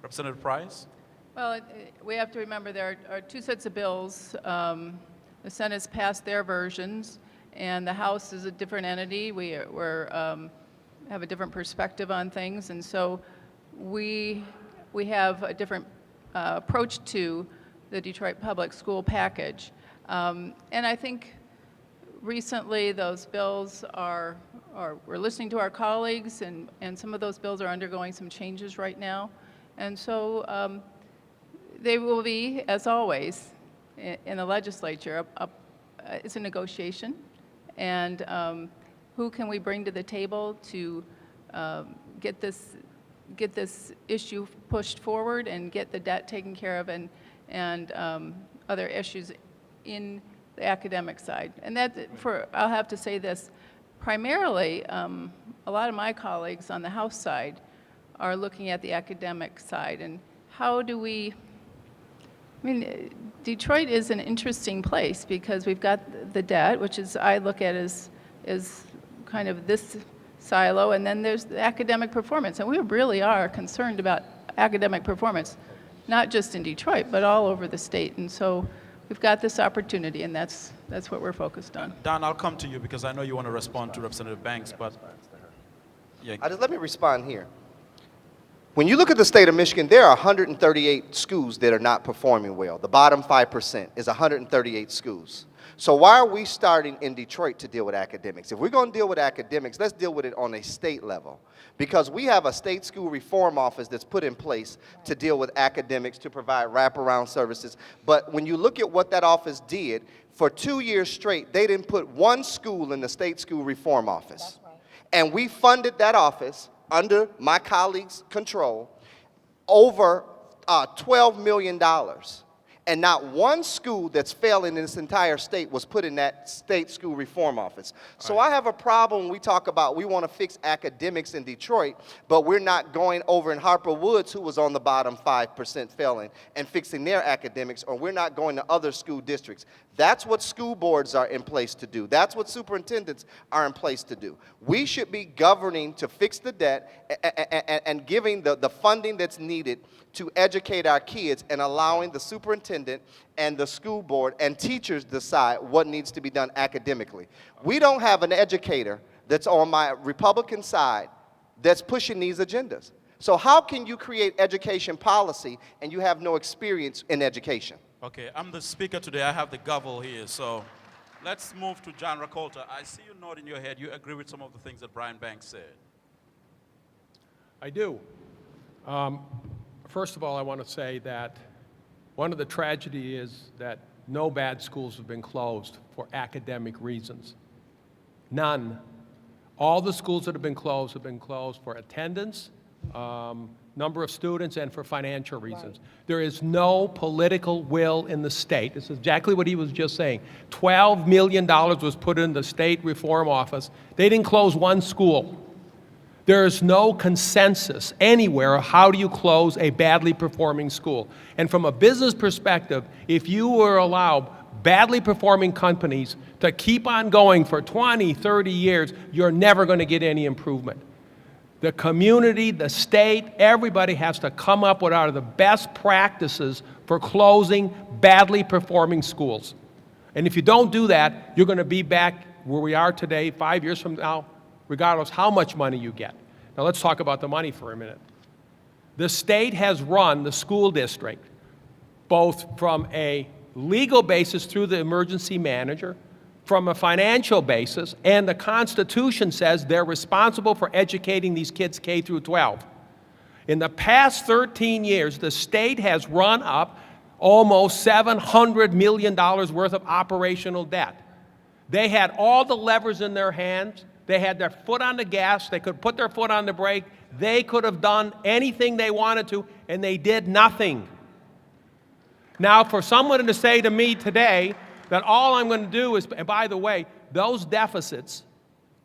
Representative Price? Well, we have to remember there are two sets of bills. The Senate's passed their versions, and the House is a different entity. We have a different perspective on things, and so we have a different approach to the Detroit Public School package. And I think recently those bills we're listening to our colleagues, and some of those bills are undergoing some changes right now. And so they will be, as always, in the legislature, it's a negotiation. And who can we bring to the table to get this issue pushed forward and get the debt taken care of and other issues in the academic side. And I'll have to say this, primarily, a lot of my colleagues on the House side are looking at the academic side and how do we, Detroit is an interesting place because we've got the debt, which is, I look at as kind of this silo, and then there's the academic performance. And we really are concerned about academic performance, not just in Detroit, but all over the state. And so we've got this opportunity, and that's what we're focused on. Don, I'll come to you because I know you want to respond to Representative Banks, but yeah. Let me respond here. When you look at the state of Michigan, there are 138 schools that are not performing well. The bottom 5% is 138 schools. So why are we starting in Detroit to deal with academics? If we're going to deal with academics, let's deal with it on a state level. Because we have a state school reform office that's put in place to deal with academics, to provide wraparound services. But when you look at what that office did, for 2 years straight, they didn't put one school in the state school reform office. And we funded that office under my colleague's control over $12 million. And not one school that's failing in this entire state was put in that state school reform office. So I have a problem when we talk about we want to fix academics in Detroit, but we're not going over in Harper Woods, who was on the bottom 5% failing, and fixing their academics, or we're not going to other school districts. That's what school boards are in place to do. That's what superintendents are in place to do. We should be governing to fix the debt and giving the funding that's needed to educate our kids and allowing the superintendent and the school board and teachers decide what needs to be done academically. We don't have an educator that's on my Republican side that's pushing these agendas. So how can you create education policy and you have no experience in education? Okay, I'm the speaker today. I have the gavel here, so let's move to John Rakolta. I see you nodding your head. You agree with some of the things that Brian Banks said. I do. First of all, I want to say that one of the tragedy is that no bad schools have been closed for academic reasons. None. All the schools that have been closed for attendance, number of students, and for financial reasons. There is no political will in the state. This is exactly what he was just saying. $12 million was put in the state reform office. They didn't close one school. There is no consensus anywhere of how do you close a badly performing school. And from a business perspective, if you were allowed badly performing companies to keep on going for 20, 30 years, you're never going to get any improvement. The community, the state, everybody has to come up with what are the best practices for closing badly performing schools. And if you don't do that, you're going to be back where we are today 5 years from now, regardless how much money you get. Now let's talk about the money for a minute. The state has run the school district both from a legal basis through the emergency manager, from a financial basis, and the Constitution says they're responsible for educating these kids K through 12. In the past 13 years, the state has run up almost $700 million worth of operational debt. They had all the levers in their hands. They had their foot on the gas. They could put their foot on the brake. They could have done anything they wanted to, and they did nothing. Now, for someone to say to me today that all I'm going to do is, and by the way, those deficits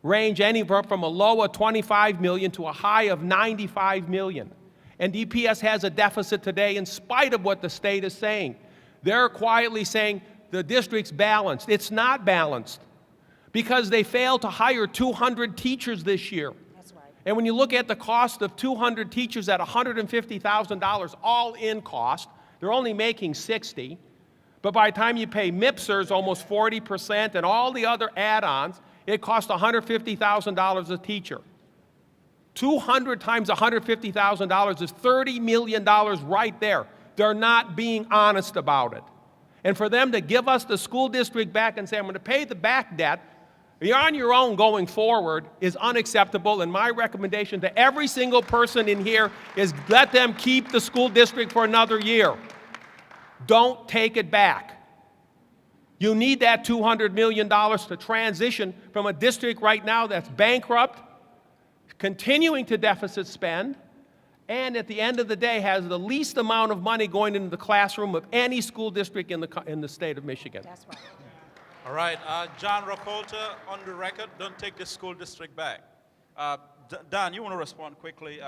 range anywhere from a low of 25 million to a high of 95 million. And DPS has a deficit today in spite of what the state is saying. They're quietly saying the district's balanced. It's not balanced because they failed to hire 200 teachers this year. That's right. And when you look at the cost of 200 teachers at $150,000 all in cost, they're only making 60. But by the time you pay MAPSA almost 40% and all the other add-ons, it costs $150,000 a teacher. 200 times $150,000 is $30 million right there. They're not being honest about it. And for them to give us the school district back and say, I'm going to pay the back debt, you're on your own going forward, is unacceptable. And my recommendation to every single person in here is let them keep the school district for another year. Don't take it back. You need that $200 million to transition from a district right now that's bankrupt, continuing to deficit spend, and at the end of the day has the least amount of money going into the classroom of any school district in the state of Michigan. That's right. All right, John Rakolta, on the record, don't take the school district back. Dan, you want to respond quickly?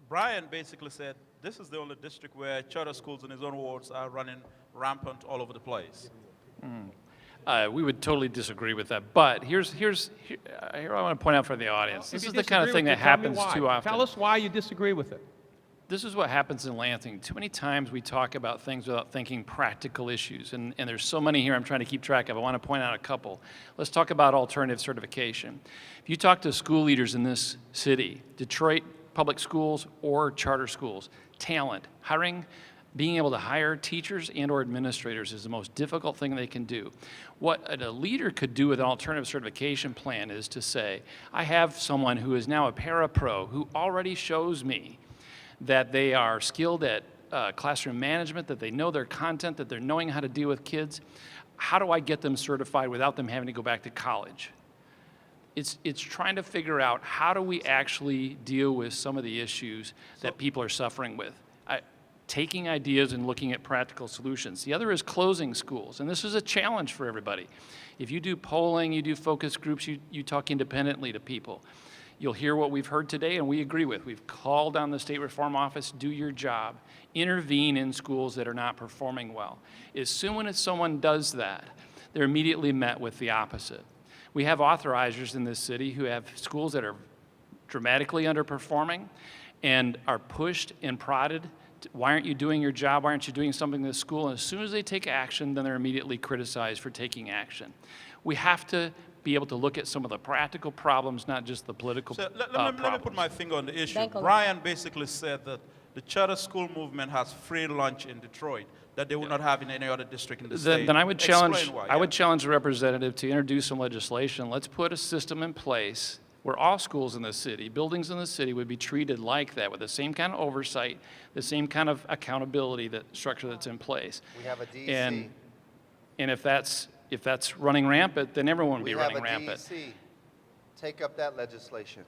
Brian basically said this is the only district where charter schools, in his own words, are running rampant all over the place. We would totally disagree with that. But here I want to point out for the audience. This is the kind of thing that happens too often. Tell us why you disagree with it. This is what happens in Lansing. Too many times we talk about things without thinking practical issues, and there's so many here I'm trying to keep track of. I want to point out a couple. Let's talk about alternative certification. If you talk to school leaders in this city, Detroit public schools or charter schools, talent, hiring being able to hire teachers and or administrators is the most difficult thing they can do. What a leader could do with an alternative certification plan is to say, I have someone who is now a para-pro who already shows me that they are skilled at classroom management, that they know their content, that they're knowing how to deal with kids. How do I get them certified without them having to go back to college? It's trying to figure out how do we actually deal with some of the issues that people are suffering with. Taking ideas and looking at practical solutions. The other is closing schools, and this is a challenge for everybody. If you do polling, you do focus groups, you talk independently to people, you'll hear what we've heard today and we agree with. We've called on the State Reform Office, do your job, intervene in schools that are not performing well. As soon as someone does that, they're immediately met with the opposite. We have authorizers in this city who have schools that are dramatically underperforming and are pushed and prodded. Why aren't you doing your job? Why aren't you doing something in the school? And as soon as they take action, then they're immediately criticized for taking action. We have to be able to look at some of the practical problems, not just the political Let me put my finger on the issue. Bankole. Brian basically said that the charter school movement has free lunch in Detroit that they would not have in any other district in the state. Then I would challenge, Explain why, I yeah. would challenge the representative to introduce some legislation. Let's put a system in place where all schools in the city, buildings in the city would be treated like that with the same kind of oversight, the same kind of accountability structure that's in place. We have a DEC. And if that's running rampant, then everyone would be running rampant. DEC. Take up that legislation.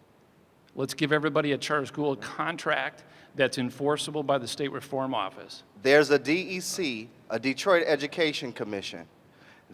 Let's give everybody a charter school contract that's enforceable by the State Reform Office. There's a DEC, a Detroit Education Commission,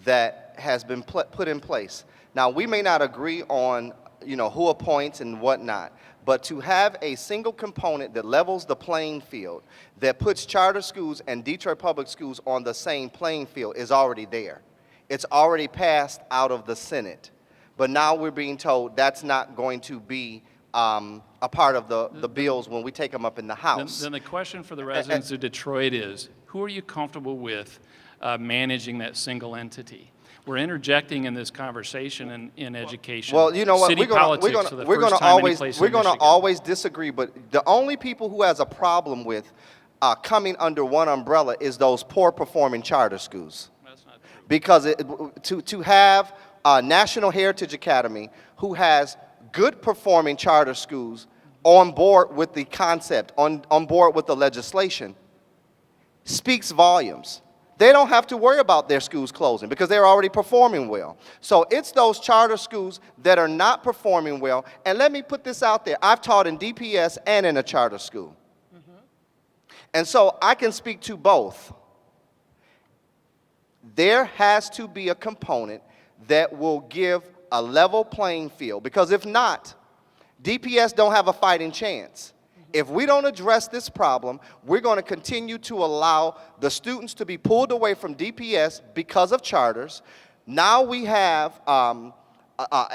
that has been put in place. Now, we may not agree on who appoints and whatnot, but to have a single component that levels the playing field, that puts charter schools and Detroit public schools on the same playing field is already there. It's already passed out of the Senate. But now we're being told that's not going to be a part of the bills when we take them up in the House. Then the question for the residents of Detroit is, who are you comfortable with managing that single entity? We're interjecting in this conversation in education. Well, you know what? City We're going to always disagree. But the only people who has a problem with coming under one umbrella is those poor performing charter schools. That's not true. Because to have a National Heritage Academy who has good performing charter schools on board with the concept, on board with the legislation, speaks volumes. They don't have to worry about their schools closing because they're already performing well. So it's those charter schools that are not performing well. And let me put this out there. I've taught in DPS and in a charter school. And so I can speak to both. There has to be a component that will give a level playing field, because if not, DPS don't have a fighting chance. If we don't address this problem, we're going to continue to allow the students to be pulled away from DPS because of charters. Now we have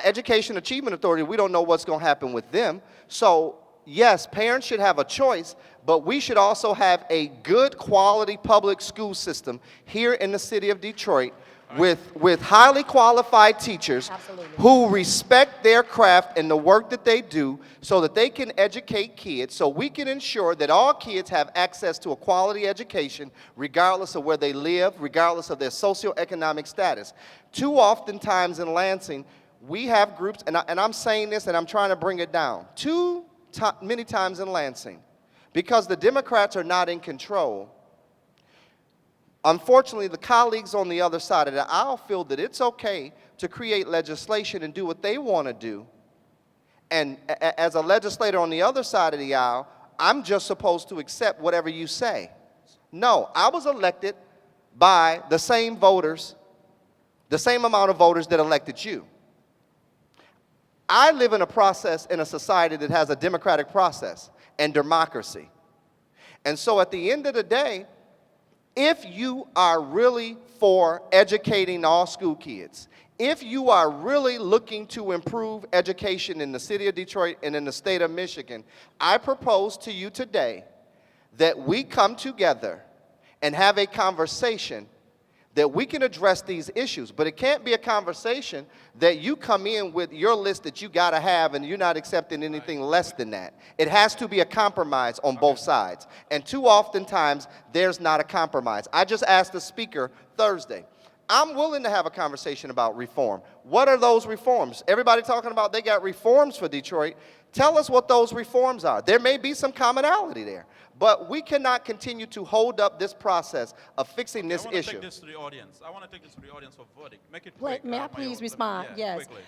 Education Achievement Authority. We don't know what's going to happen with them. So yes, parents should have a choice, but we should also have a good quality public school system here in the city of Detroit with highly qualified teachers who respect their craft and the work that they do so that they can educate kids, so we can ensure that all kids have access to a quality education regardless of where they live, regardless of their socioeconomic status. Too often times in Lansing, we have groups, and I'm saying this and I'm trying to bring it down, many times in Lansing, because the Democrats are not in control. Unfortunately, the colleagues on the other side of the aisle feel that it's okay to create legislation and do what they want to do. And as a legislator on the other side of the aisle, I'm just supposed to accept whatever you say. No, I was elected by the same voters, the same amount of voters that elected you. I live in a society that has a democratic process and democracy. And so at the end of the day, if you are really for educating all school kids, if you are really looking to improve education in the city of Detroit and in the state of Michigan, I propose to you today that we come together and have a conversation that we can address these issues, but it can't be a conversation that you come in with your list that you got to have and you're not accepting anything less than that. It has to be a compromise on both sides. And too often times, there's not a compromise. I just asked the speaker Thursday, I'm willing to have a conversation about reform. What are those reforms? Everybody talking about they got reforms for Detroit. Tell us what those reforms are. There may be some commonality there, but we cannot continue to hold up this process of fixing this issue. I want to take this to the audience. I want to take this to the audience for verdict. Make it quick. May I please Mayowa. respond? Yeah, Yes. quickly.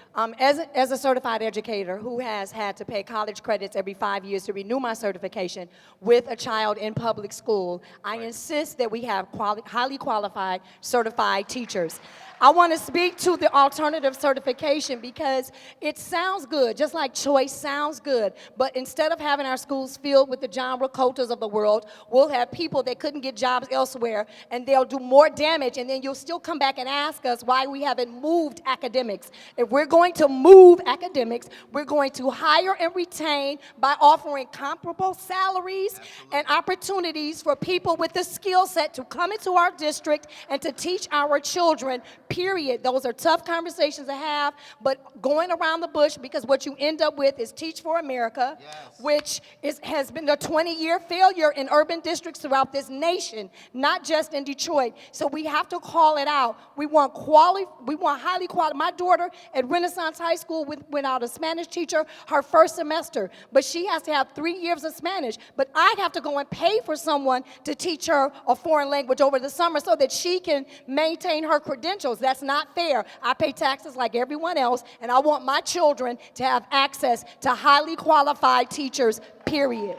As a certified educator who has had to pay college credits every 5 years to renew my certification with a child in public school, I insist that we have highly qualified, certified teachers. I want to speak to the alternative certification because it sounds good, just like choice sounds good, but instead of having our schools filled with the John Rakoltas of the world, we'll have people that couldn't get jobs elsewhere, and they'll do more damage, and then you'll still come back and ask us why we haven't moved academics. If we're going to move academics, we're going to hire and retain by offering comparable salaries and opportunities for people with the skill set to come into our district and to teach our children, period. Those are tough conversations to have, but going around the bush, because what you end up with is Teach for America, which has been a 20-year failure in urban districts throughout this nation, not just in Detroit. So we have to call it out. We want highly qualified. My daughter at Renaissance High School went out a Spanish teacher her first semester, but she has to have 3 years of Spanish. But I'd have to go and pay for someone to teach her a foreign language over the summer so that she can maintain her credentials. That's not fair. I pay taxes like everyone else, and I want my children to have access to highly qualified teachers, period.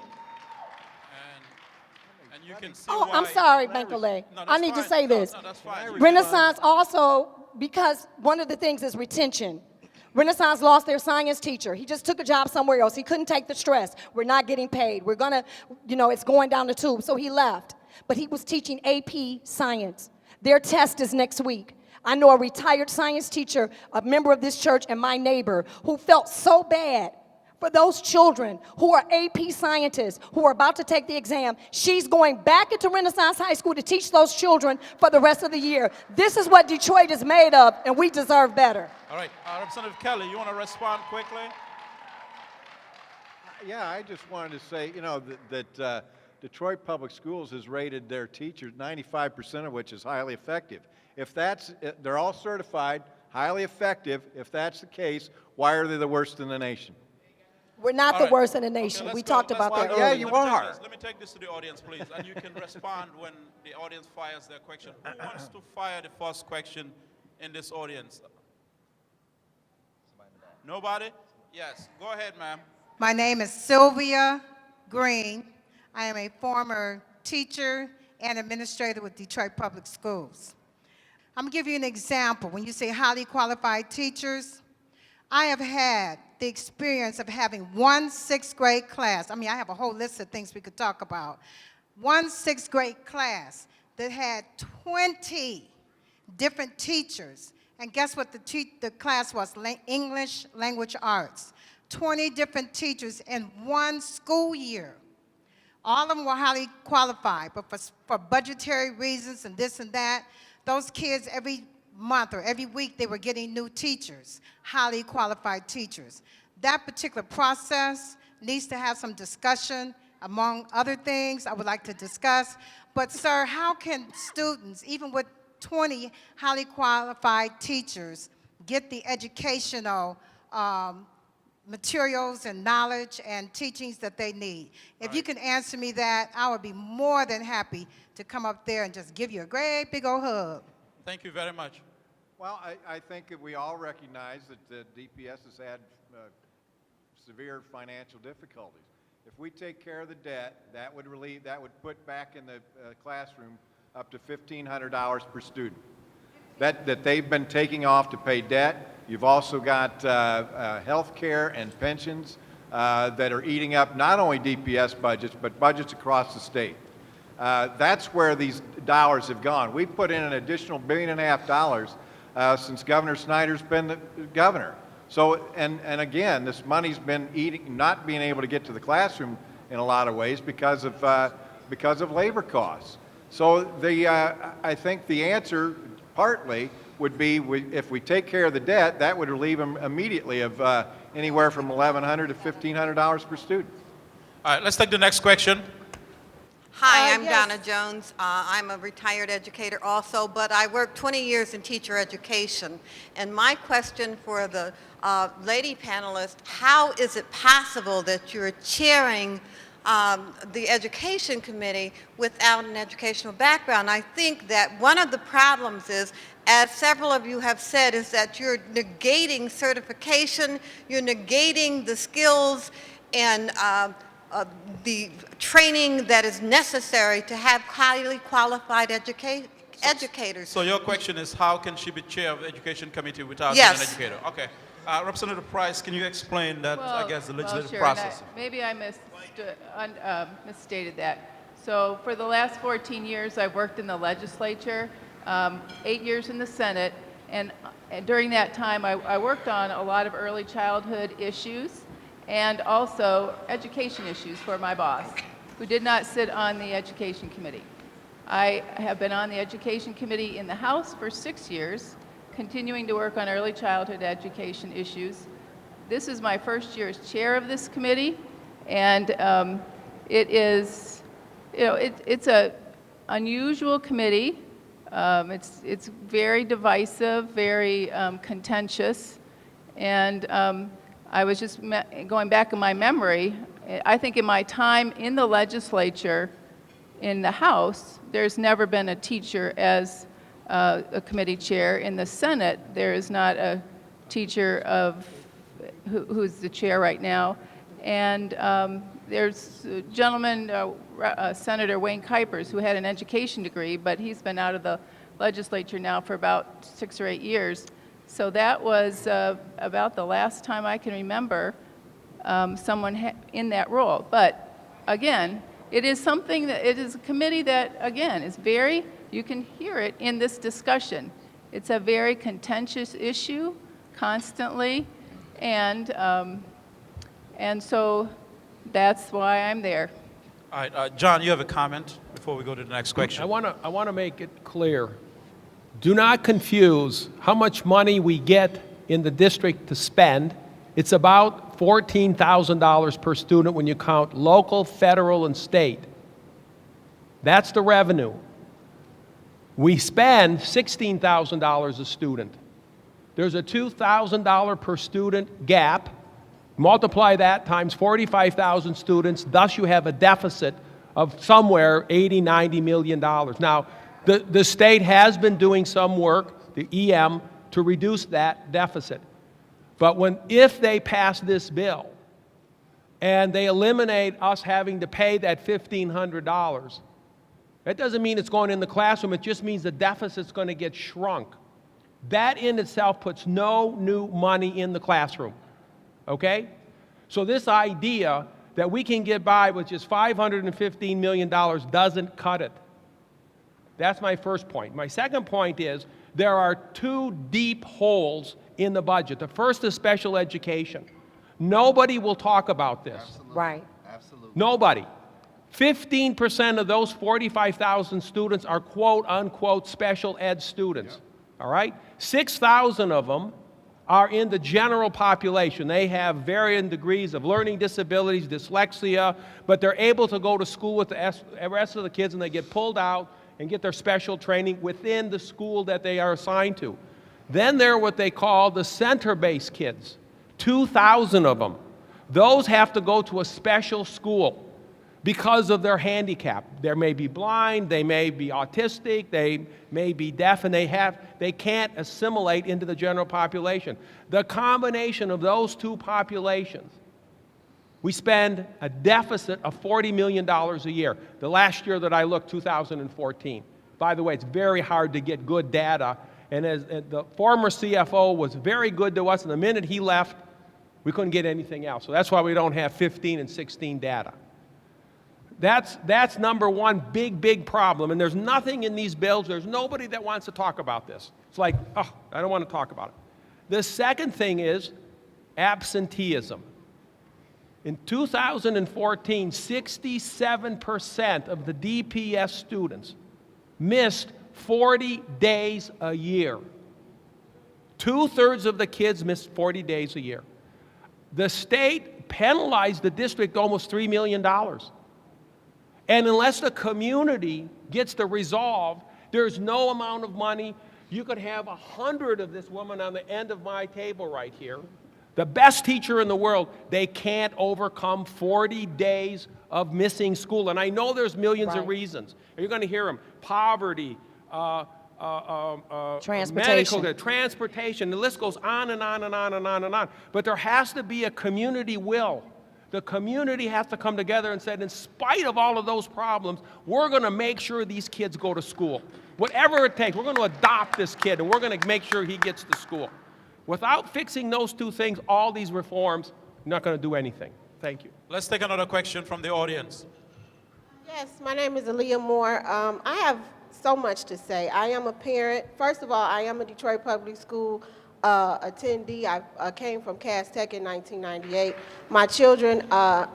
And you can see Oh, why. I'm sorry, Bankole. No, I need to fine. say this. No, that's fine. Renaissance also, because one of the things is retention. Renaissance lost their science teacher. He just took a job somewhere else. He couldn't take the stress. We're not getting paid. We're gonna, it's going down the tube. So he left. But he was teaching AP science. Their test is next week. I know a retired science teacher, a member of this church, and my neighbor, who felt so bad for those children who are AP scientists who are about to take the exam. She's going back into Renaissance High School to teach those children for the rest of the year. This is what Detroit is made of, and we deserve better. All right, Representative Kelly, you want to respond quickly? Yeah, I just wanted to say, that Detroit Public Schools has rated their teachers, 95% of which is highly effective. If they're all certified, highly effective. If that's the case, why are they the worst in the nation? We're not the worst in the nation. Okay, we let's go. talked about that Yeah, earlier. you Let me take are. this- Let me take this to the audience, please, and you can respond when the audience fires their question. Who wants to fire the first question in this audience? Nobody? Yes, go ahead, ma'am. My name is Sylvia Green. I am a former teacher and administrator with Detroit Public Schools. I'm going to give you an example. When you say highly qualified teachers, I have had the experience of having one sixth grade class. I have a whole list of things we could talk about. One sixth grade class that had 20 different teachers. And guess what the class was? English Language Arts. 20 different teachers in one school year. All of them were highly qualified, but for budgetary reasons and this and that, those kids every month or every week they were getting new teachers, highly qualified teachers. That particular process needs to have some discussion among other things I would like to discuss. But sir, how can students, even with 20 highly qualified teachers, get the educational materials and knowledge and teachings that they need? If you can answer me that, I would be more than happy to come up there and just give you a great big old hug. Thank you very much. Well, I think that we all recognize that the DPS has had severe financial difficulties. If we take care of the debt, that would put back in the classroom up to $1,500 per student. That they've been taking off to pay debt. You've also got health care and pensions that are eating up not only DPS budgets, but budgets across the state. That's where these dollars have gone. We've put in an additional $1.5 billion since Governor Snyder's been the governor. So, and again, this money's been not being able to get to the classroom in a lot of ways because of labor costs. So I think the answer partly would be if we take care of the debt, that would relieve them immediately of anywhere from $1,100 to $1,500 per student. All right, let's take the next question. Hi, I'm yes. Donna Jones. I'm a retired educator also, but I worked 20 years in teacher education. And my question for the lady panelist, how is it possible that you're chairing the education committee without an educational background? I think that one of the problems is, as several of you have said, is that you're negating certification, you're negating the skills and the training that is necessary to have highly qualified educators. So your question is, how can she be chair of the education committee without Yes. being an educator? Okay. Representative Price, can you explain that, I guess, the legislative sure, process? Maybe I misstated that. So for the last 14 years, I've worked in the legislature, 8 years in the Senate, and during that time, I worked on a lot of early childhood issues and also education issues for my boss, who did not sit on the education committee. I have been on the education committee in the House for 6 years, continuing to work on early childhood education issues. This is my first year as chair of this committee, and it is, it's a unusual committee. It's very divisive, very contentious, and I was just going back in my memory. I think in my time in the legislature, in the House, there's never been a teacher as a committee chair. In the Senate, there is not a teacher of who's the chair right now. And there's a gentleman, Senator Wayne Kuipers, who had an education degree, but he's been out of the legislature now for about 6 or 8 years. So that was about the last time I can remember someone in that role. But again, it is something that, it is a committee that, again, is very, you can hear it in this discussion. It's a very contentious issue constantly, and so that's why I'm there. All right, John, you have a comment before we go to the next question? I want to make it clear. Do not confuse how much money we get in the district to spend. It's about $14,000 per student when you count local, federal, and state. That's the revenue. We spend $16,000 a student. There's a $2,000 per student gap. Multiply that times 45,000 students, thus you have a deficit of somewhere $80, $90 million. Now, the state has been doing some work, the EM, to reduce that deficit. But if they pass this bill and they eliminate us having to pay that $1,500, that doesn't mean it's going in the classroom, it just means the deficit's going to get shrunk. That in itself puts no new money in the classroom, okay? So this idea that we can get by with just $515 million doesn't cut it. That's my first point. My second point is there are two deep holes in the budget. The first is special education. Nobody will talk about this. Absolutely. Right. Absolutely. Nobody. 15% of those 45,000 students are quote-unquote special ed students, all right? 6,000 of them are in the general population. They have varying degrees of learning disabilities, dyslexia, but they're able to go to school with the rest of the kids, and they get pulled out and get their special training within the school that they are assigned to. Then there are what they call the center-based kids, 2,000 of them. Those have to go to a special school because of their handicap. They may be blind, they may be autistic, they may be deaf, and they can't assimilate into the general population. The combination of those two populations, we spend a deficit of $40 million a year. The last year that I looked, 2014. By the way, it's very hard to get good data, and as the former CFO was very good to us, and the minute he left, we couldn't get anything else. So that's why we don't have 15 and 16 data. That's number one big problem, and there's nothing in these bills, there's nobody that wants to talk about this. It's like, oh, I don't want to talk about it. The second thing is absenteeism. In 2014, 67% of the DPS students missed 40 days a year. 2/3 of the kids miss 40 days a year. The state penalized the district almost $3 million. And unless the community gets the resolve, there's no amount of money. You could have 100 of this woman on the end of my table right here, the best teacher in the world. They can't overcome 40 days of missing school. And I know there's millions of reasons. You're going to hear them. Poverty, Transportation. medical, transportation. The list goes on and on and on and on and on. But there has to be a community will. The community has to come together and say, in spite of all of those problems, we're going to make sure these kids go to school. Whatever it takes, we're going to adopt this kid, and we're going to make sure he gets to school. Without fixing those two things, all these reforms are not going to do anything. Thank you. Let's take another question from the audience. Yes, my name is Aaliyah Moore. I have so much to say. I am a parent. First of all, I am a Detroit Public School attendee. I came from Cass Tech in 1998. My children are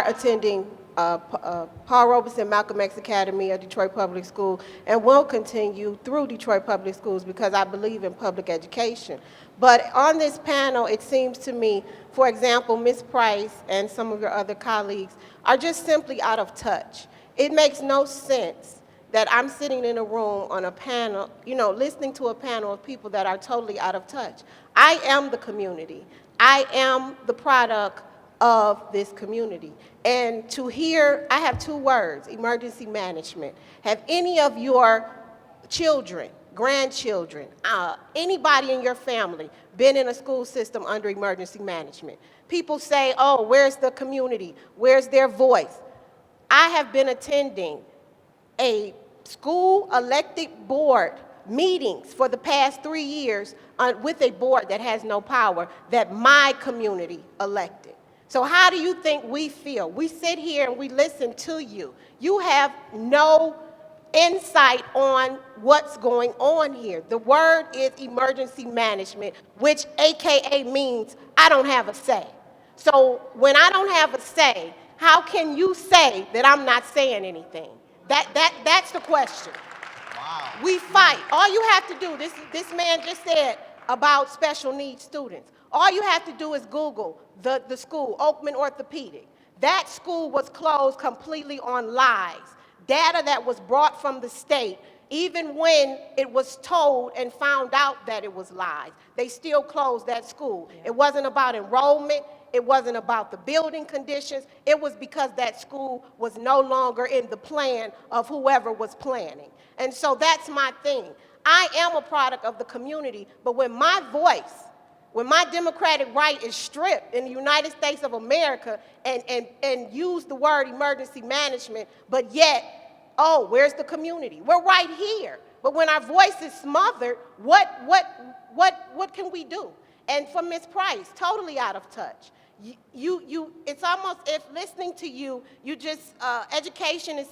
attending Paul Robeson Malcolm X Academy at Detroit Public School and will continue through Detroit Public Schools because I believe in public education. But on this panel, it seems to me, for example, Ms. Price and some of your other colleagues are just simply out of touch. It makes no sense that I'm sitting in a room on a panel, listening to a panel of people that are totally out of touch. I am the community. I am the product of this community. And to hear, I have two words, emergency management. Have any of your children, grandchildren, anybody in your family been in a school system under emergency management? People say, oh, where's the community? Where's their voice? I have been attending a school elected board meetings for the past 3 years with a board that has no power that my community elected. So how do you think we feel? We sit here and we listen to you. You have no insight on what's going on here. The word is emergency management, which AKA means I don't have a say. So when I don't have a say, how can you say that I'm not saying anything? That's the question. Wow. We fight. All you have to do, this man just said about special needs students. All you have to do is Google the school, Oakman Orthopedic. That school was closed completely on lies. Data that was brought from the state, even when it was told and found out that it was lies, they still closed that school. It wasn't about enrollment. It wasn't about the building conditions. It was because that school was no longer in the plan of whoever was planning. And so that's my thing. I am a product of the community, but when my voice, when my democratic right is stripped in the United States of America and use the word emergency management, but yet, oh, where's the community? We're right here. But when our voice is smothered, what can we do? And for Ms. Price, totally out of touch. It's almost if listening to you, you just, education is,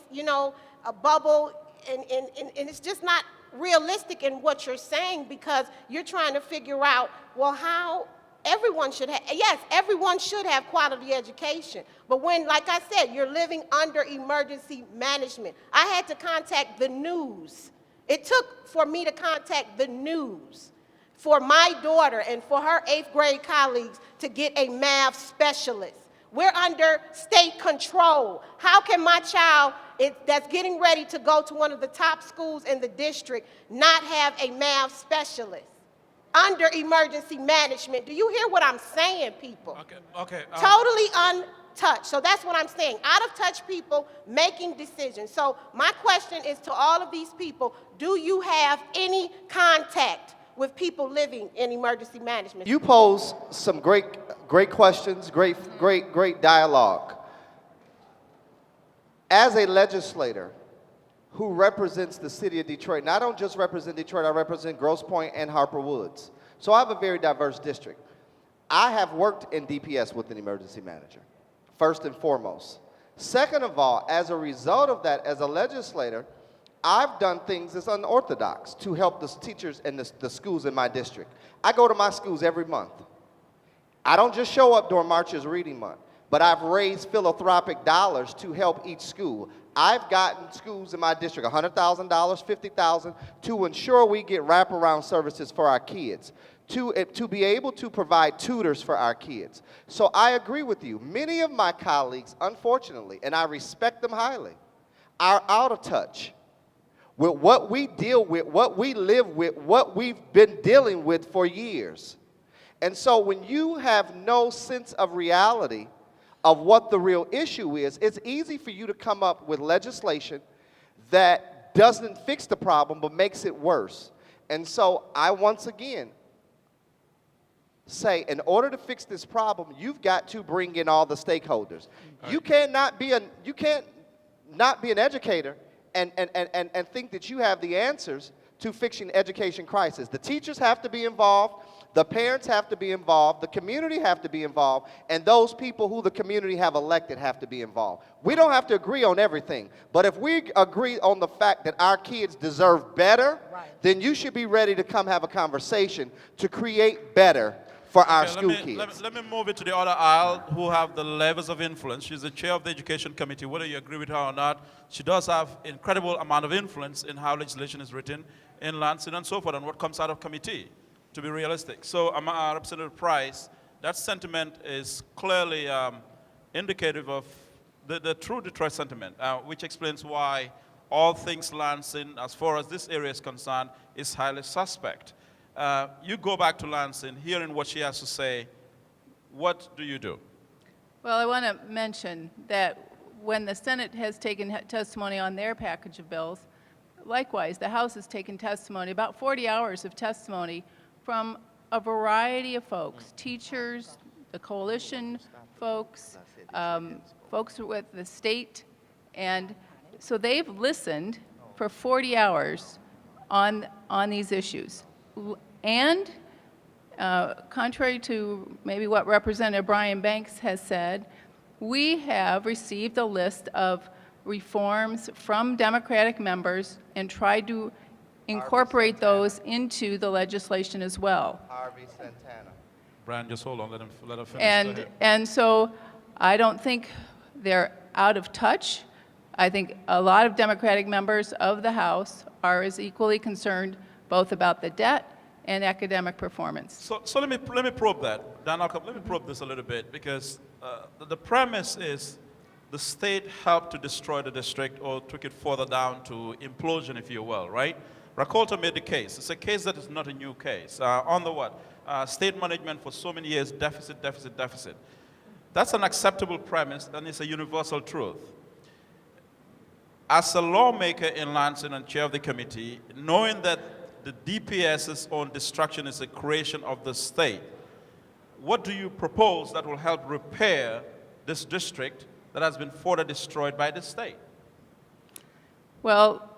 a bubble, and it's just not realistic in what you're saying because you're trying to figure out, well, how everyone should have, yes, everyone should have quality education. But when, like I said, you're living under emergency management, I had to contact the news. It took for me to contact the news for my daughter and for her 8th grade colleagues to get a math specialist. We're under state control. How can my child that's getting ready to go to one of the top schools in the district not have a math specialist under emergency management? Do you hear what I'm saying, people? Okay. Totally untouched. So that's what I'm saying. Out of touch people making decisions. So my question is to all of these people, do you have any contact with people living in emergency management? You pose some great questions, great dialogue. As a legislator who represents the city of Detroit, and I don't just represent Detroit, I represent Grosse Pointe and Harper Woods. So I have a very diverse district. I have worked in DPS with an emergency manager, first and foremost. Second of all, as a result of that, as a legislator, I've done things that's unorthodox to help the teachers and the schools in my district. I go to my schools every month. I don't just show up during March's Reading Month, but I've raised philanthropic dollars to help each school. I've gotten schools in my district $100,000, $50,000 to ensure we get wraparound services for our kids, to be able to provide tutors for our kids. So I agree with you. Many of my colleagues, unfortunately, and I respect them highly, are out of touch with what we deal with, what we live with, what we've been dealing with for years. And so when you have no sense of reality of what the real issue is, it's easy for you to come up with legislation that doesn't fix the problem but makes it worse. And so I once again say, in order to fix this problem, you've got to bring in all the stakeholders. You can't not be an educator and think that you have the answers to fixing the education crisis. The teachers have to be involved. The parents have to be involved, the community have to be involved, and those people who the community have elected have to be involved. We don't have to agree on everything, but if we agree on the fact that our kids deserve better, then you should be ready to come have a conversation to create better for our school kids. Let me move it to the other aisle who have the levels of influence. She's the chair of the Education Committee. Whether you agree with her or not, she does have incredible amount of influence in how legislation is written in Lansing and so forth and what comes out of committee, to be realistic. So Representative Price, that sentiment is clearly indicative of the true Detroit sentiment, which explains why all things Lansing, as far as this area is concerned, is highly suspect. You go back to Lansing, hearing what she has to say, what do you do? Well, I want to mention that when the Senate has taken testimony on their package of bills, likewise, the House has taken testimony, about 40 hours of testimony from a variety of folks, teachers, the coalition folks, folks with the state, and so they've listened for 40 hours on these issues. And contrary to maybe what Representative Brian Banks has said, we have received a list of reforms from Democratic members and tried to incorporate those into the legislation as well. Harvey Santana. Brian, just hold on, let her finish. And so I don't think they're out of touch. I think a lot of Democratic members of the House are as equally concerned both about the debt and academic performance. So let me probe that. Dan, let me probe this a little bit, because the premise is the state helped to destroy the district or took it further down to implosion, if you will, right? Rakolta made the case. It's a case that is not a new case. On the what? State management for so many years, deficit, deficit, deficit. That's an acceptable premise, and it's a universal truth. As a lawmaker in Lansing and chair of the committee, knowing that the DPS's own destruction is a creation of the state, what do you propose that will help repair this district that has been further destroyed by the state? Well,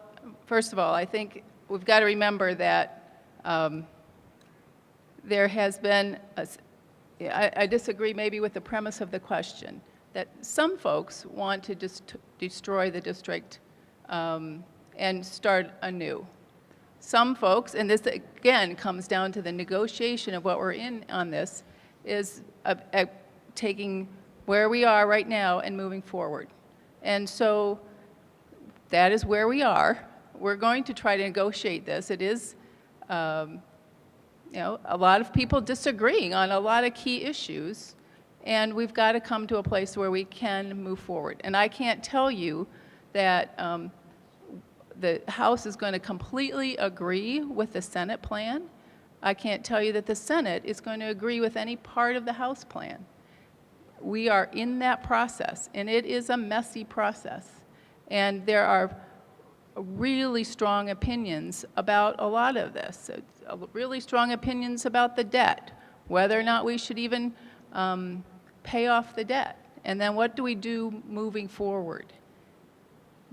first of all, I think we've got to remember that there has been, I disagree maybe with the premise of the question, that some folks want to destroy the district and start anew. Some folks, and this again comes down to the negotiation of what we're in on this, is taking where we are right now and moving forward. And so that is where we are. We're going to try to negotiate this. It is, a lot of people disagreeing on a lot of key issues, and we've got to come to a place where we can move forward. And I can't tell you that the House is going to completely agree with the Senate plan. I can't tell you that the Senate is going to agree with any part of the House plan. We are in that process, and it is a messy process. And there are really strong opinions about a lot of this, really strong opinions about the debt, whether or not we should even pay off the debt. And then what do we do moving forward?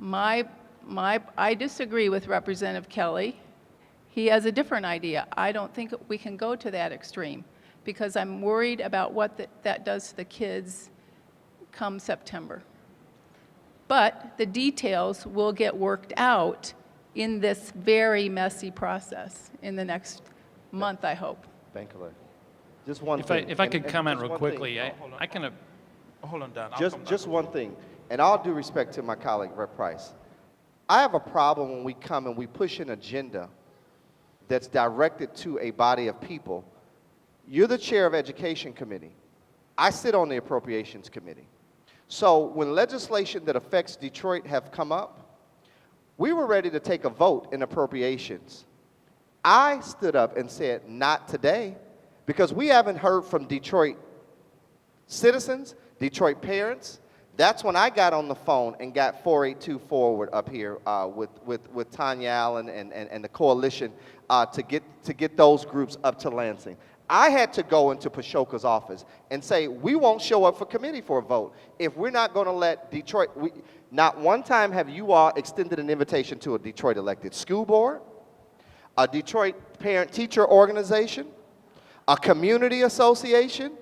I disagree with Representative Kelly. He has a different idea. I don't think we can go to that extreme, because I'm worried about what that does to the kids come September. But the details will get worked out in this very messy process in the next month, I hope. Bankole. Just one thing. If I could and comment just real one quickly, thing. I kind of, Hold on, Dan. Just one thing. and all due respect to my colleague, Rep. Price, I have a problem when we come and we push an agenda that's directed to a body of people. You're the chair of Education Committee. I sit on the Appropriations Committee. So when legislation that affects Detroit have come up, we were ready to take a vote in appropriations. I stood up and said, not today, because we haven't heard from Detroit citizens, Detroit parents. That's when I got on the phone and got 482 Forward up here with Tanya Allen and the coalition to get those groups up to Lansing. I had to go into Pashoka's office and say, we won't show up for committee for a vote if we're not going to let Detroit. Not one time have you all extended an invitation to a Detroit elected school board, a Detroit parent-teacher organization, a community association,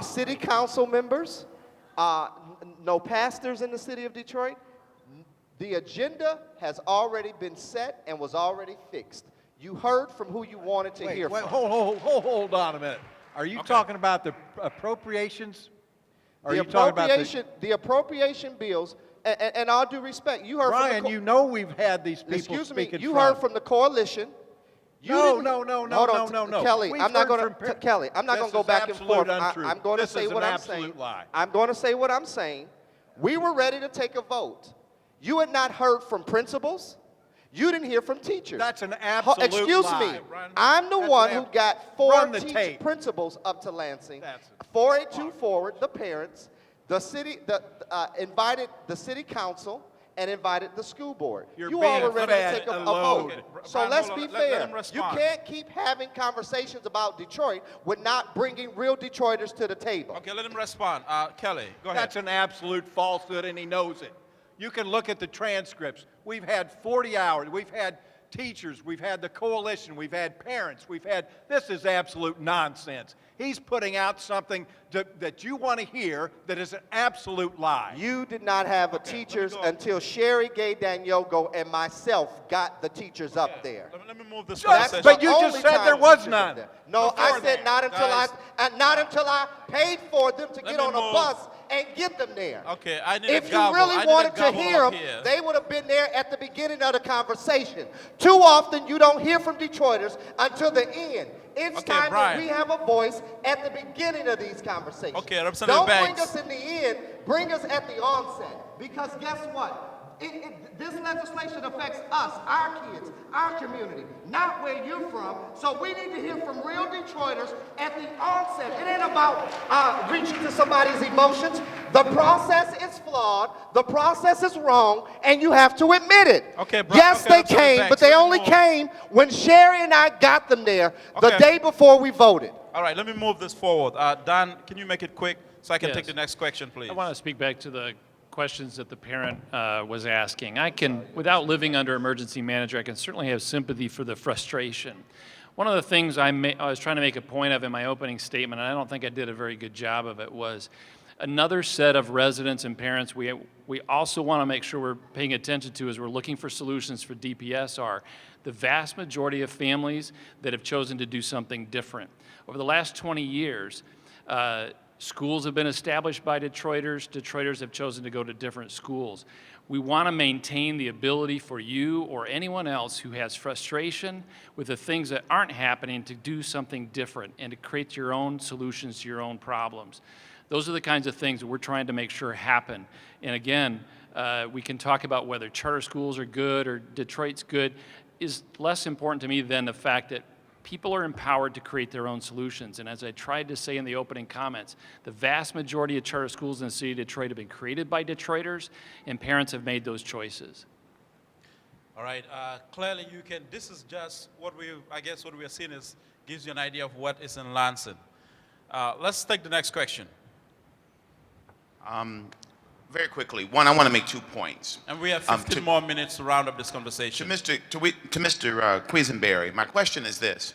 city council members, no pastors in the city of Detroit. The agenda has already been set and was already fixed. You heard from who you wanted to hear from. Hold on a minute. Are you talking about the appropriations? Or are The you talking about the appropriation bills, and all due respect, you heard Brian, from the you know we've had these people excuse me, speaking you from. heard from the coalition. No, didn't- no, Hold on, no. Kelly, We've I'm not heard going from to Kelly, I'm not This going to go is back and absolute forth. untrue. I'm going to This say is what an I'm saying. absolute lie. I'm going to say what I'm saying. We were ready to take a vote. You had not heard from principals. You didn't hear from teachers. That's an absolute Excuse lie. me. I'm the That's one an who ab- got 4 Run the tape. principals up to Lansing. That's- 482 Forward, the parents, the city, invited the city council, and invited the school board. You're You all being were ready fed to take a a vote. load. Okay, So Brian, let's hold be on. Let fair. him You respond. can't keep having conversations about Detroit with not bringing real Detroiters to the table. Okay, let him respond. Kelly, go ahead. That's an absolute falsehood, and he knows it. You can look at the transcripts. We've had 40 hours. We've had teachers. We've had the coalition. We've had parents. This is absolute nonsense. He's putting out something that you want to hear that is an absolute lie. You did not have a teachers until Sherry Gay Danyogo and myself got the teachers up there. Let me move this That's conversation. But you the just only said time there was teachers none up there. No, I before said that. not until I paid for them to get me on a move. bus and get them there. Okay, I need a If you gavel. really I need a wanted to gavel hear up them, here. they would have been there at the beginning of the conversation. Too often, you don't hear from Detroiters until the end. It's Okay, time Brian. that we have a voice at the beginning of these conversations. Okay, Representative Don't bring Banks. us in the end, bring us at the onset. Because guess what? This legislation affects us, our kids, our community, not where you're from. So we need to hear from real Detroiters at the onset. It ain't about reaching to somebody's emotions. The process is flawed, the process is wrong, and you have to admit it. Okay, Brian. Yes, Okay, they Representative came, Banks, but they let me only move. came when Sherry and I got them there the Okay. day before we voted. All right, let me move this forward. Dan, can you make it quick so I can Yes. take the next question, please? I want to speak back to the questions that the parent was asking. I can, without living under emergency manager, I can certainly have sympathy for the frustration. One of the things I was trying to make a point of in my opening statement, and I don't think I did a very good job of it, was another set of residents and parents we also want to make sure we're paying attention to as we're looking for solutions for DPS are the vast majority of families that have chosen to do something different. Over the last 20 years, schools have been established by Detroiters. Detroiters have chosen to go to different schools. We want to maintain the ability for you or anyone else who has frustration with the things that aren't happening to do something different and to create your own solutions to your own problems. Those are the kinds of things that we're trying to make sure happen. And again, we can talk about whether charter schools are good or Detroit's good is less important to me than the fact that people are empowered to create their own solutions. And as I tried to say in the opening comments, the vast majority of charter schools in the city of Detroit have been created by Detroiters, and parents have made those choices. All right, clearly you can, this is just what I guess what we are seeing is, gives you an idea of what is in Lansing. Let's take the next question. Very quickly, one, I want to make 2 points. And we have 15 more minutes to round up this conversation. To Mr. Quisenberry, my question is this.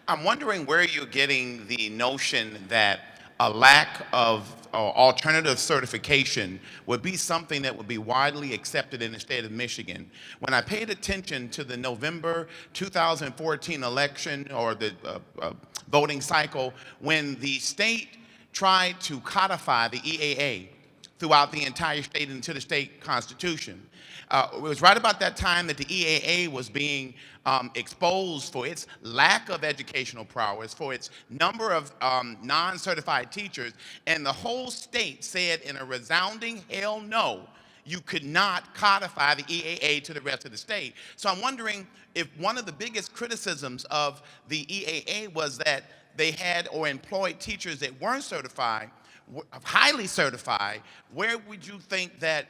I'm wondering where you're getting the notion that a lack of alternative certification would be something that would be widely accepted in the state of Michigan. When I paid attention to the November 2014 election or the voting cycle, when the state tried to codify the EAA throughout the entire state and to the state constitution. It was right about that time that the EAA was being exposed for its lack of educational prowess, for its number of non-certified teachers, and the whole state said in a resounding hell no, you could not codify the EAA to the rest of the state. So I'm wondering if one of the biggest criticisms of the EAA was that they had or employed teachers that weren't certified, highly certified, where would you think that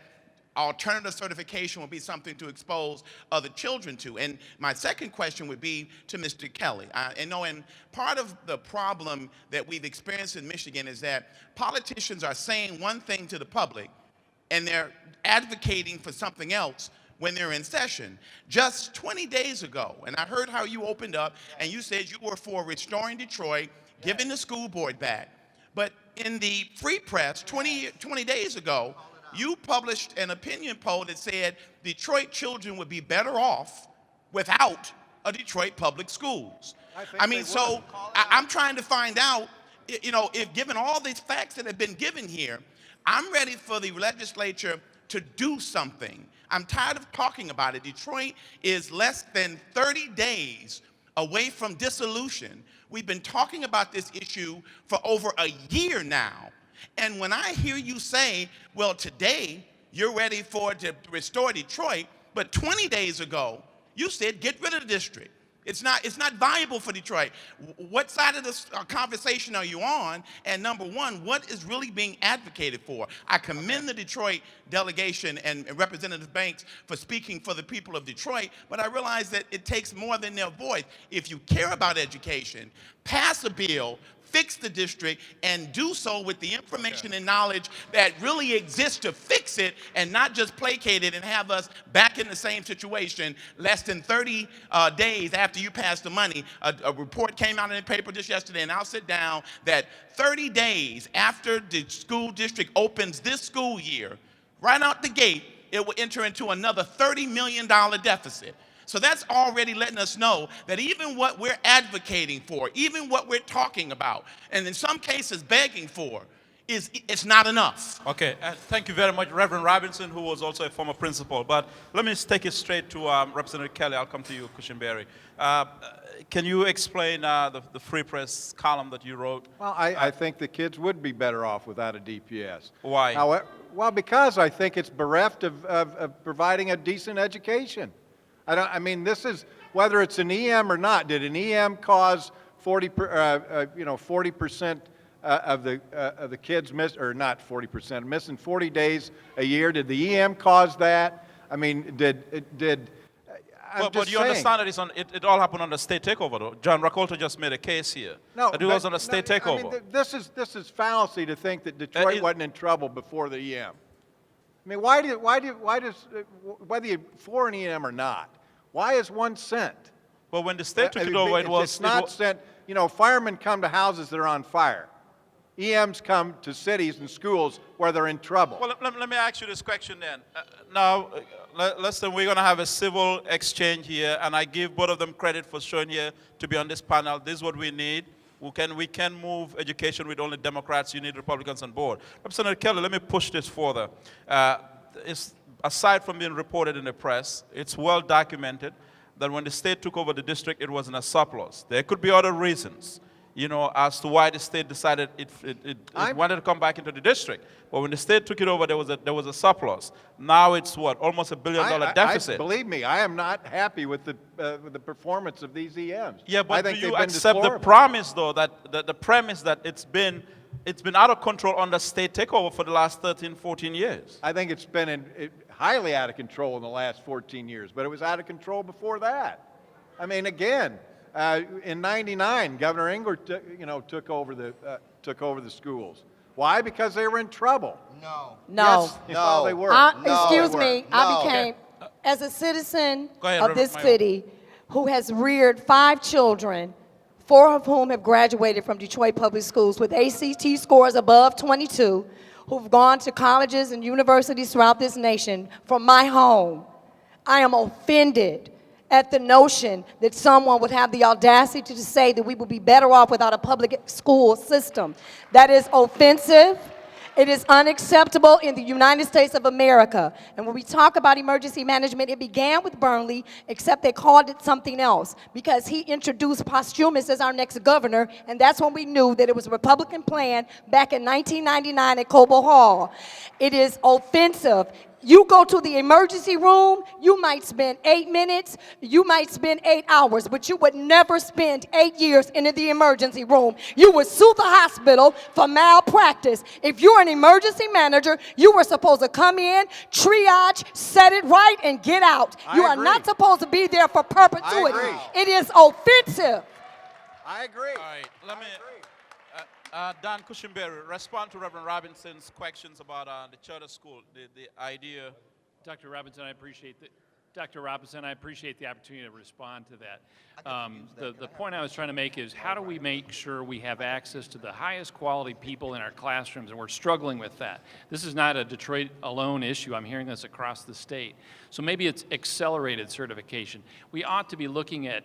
alternative certification would be something to expose other children to? And my second question would be to Mr. Kelly. And part of the problem that we've experienced in Michigan is that politicians are saying one thing to the public and they're advocating for something else when they're in session. Just 20 days ago, and I heard how you opened up and you said you were for restoring Detroit, giving the school board back. But in the Free Press 20 days ago, you published an opinion poll that said Detroit children would be better off without a Detroit public schools. I mean, so I'm trying to find out, you know, if given all these facts that have been given here, I'm ready for the legislature to do something. I'm tired of talking about it. Detroit is less than 30 days away from dissolution. We've been talking about this issue for over a year now. And when I hear you say, well, today you're ready to restore Detroit, but 20 days ago you said get rid of the district. It's not viable for Detroit. What side of this conversation are you on? And number one, what is really being advocated for? I commend the Detroit delegation and Representative Banks for speaking for the people of Detroit, but I realize that it takes more than their voice. If you care about education, pass a bill, fix the district, and do so with the information and knowledge that really exists to fix it and not just placate it and have us back in the same situation less than 30 days after you pass the money. A report came out in the paper just yesterday, and I'll sit down, that 30 days after the school district opens this school year, right out the gate, it will enter into another $30 million deficit. So that's already letting us know that even what we're advocating for, even what we're talking about, and in some cases begging for, it's not enough. Okay, thank you very much, Reverend Robinson, who was also a former principal. But let me take it straight to Representative Kelly. I'll come to you, Quisenberry. Can you explain the Free Press column that you wrote? Well, I think the kids would be better off without a DPS. Why? Well, because I think it's bereft of providing a decent education. I mean, this is, whether it's an EM or not, did an EM cause 40% of the kids miss, or not 40%, missing 40 days a year? Did the EM cause that? I mean, but you understand that it all happened under state takeover, though. John Rakolta just made a case here that it was under state takeover. I mean, this is fallacy to think that Detroit wasn't in trouble before the EM. I mean, why does, whether you're for an EM or not, why is 1 cent? Well, when the state took it over, it's not sent. You know, firemen come to houses that are on fire. EMs come to cities and schools where they're in trouble. Well, let me ask you this question then. Now, listen, we're going to have a civil exchange here, and I give both of them credit for showing here to be on this panel. This is what we need. We can move education with only Democrats. You need Republicans on board. Representative Kelly, let me push this further. Aside from being reported in the press, it's well documented that when the state took over the district, it was in a surplus. There could be other reasons, you know, as to why the state decided it wanted to come back into the district. But when the state took it over, there was a surplus. Now it's what, almost $1 billion deficit. Believe me, I am not happy with the performance of these EMs. Yeah, but I think do you they've been accept the deplorable. promise, though, that the premise that it's been out of control under state takeover for the last 13, 14 years? I think it's been highly out of control in the last 14 years, but it was out of control before that. I mean, again, in '99, Governor Engler, took over the schools. Why? Because they were in trouble. No. Yes, well, they were. Excuse me. I became, as a citizen of this city who has reared 5 children, 4 of whom have graduated from Detroit Public Schools with ACT scores above 22, who've gone to colleges and universities throughout this nation, from my home, I am offended at the notion that someone would have the audacity to say that we would be better off without a public school system. That is offensive, It is unacceptable in the United States of America. And when we talk about emergency management, it began with Burnley, except they called it something else because he introduced Posthumous as our next governor, and that's when we knew that it was a Republican plan back in 1999 at Cobo Hall. It is offensive. You go to the emergency room, you might spend 8 minutes, you might spend 8 hours, but you would never spend 8 years in the emergency room. You would sue the hospital for malpractice. If you're an emergency manager, you were supposed to come in, triage, set it right, and get out. You are not supposed to be there for perpetuity. It is offensive. I agree. All right, let me, Dan Quisenberry, respond to Reverend Robinson's questions about the charter school, the idea. Dr. Robinson, I appreciate the opportunity to respond to that. The point I was trying to make is how do we make sure we have access to the highest quality people in our classrooms, and we're struggling with that. This is not a Detroit alone issue. I'm hearing this across the state. So maybe it's accelerated certification. We ought to be looking at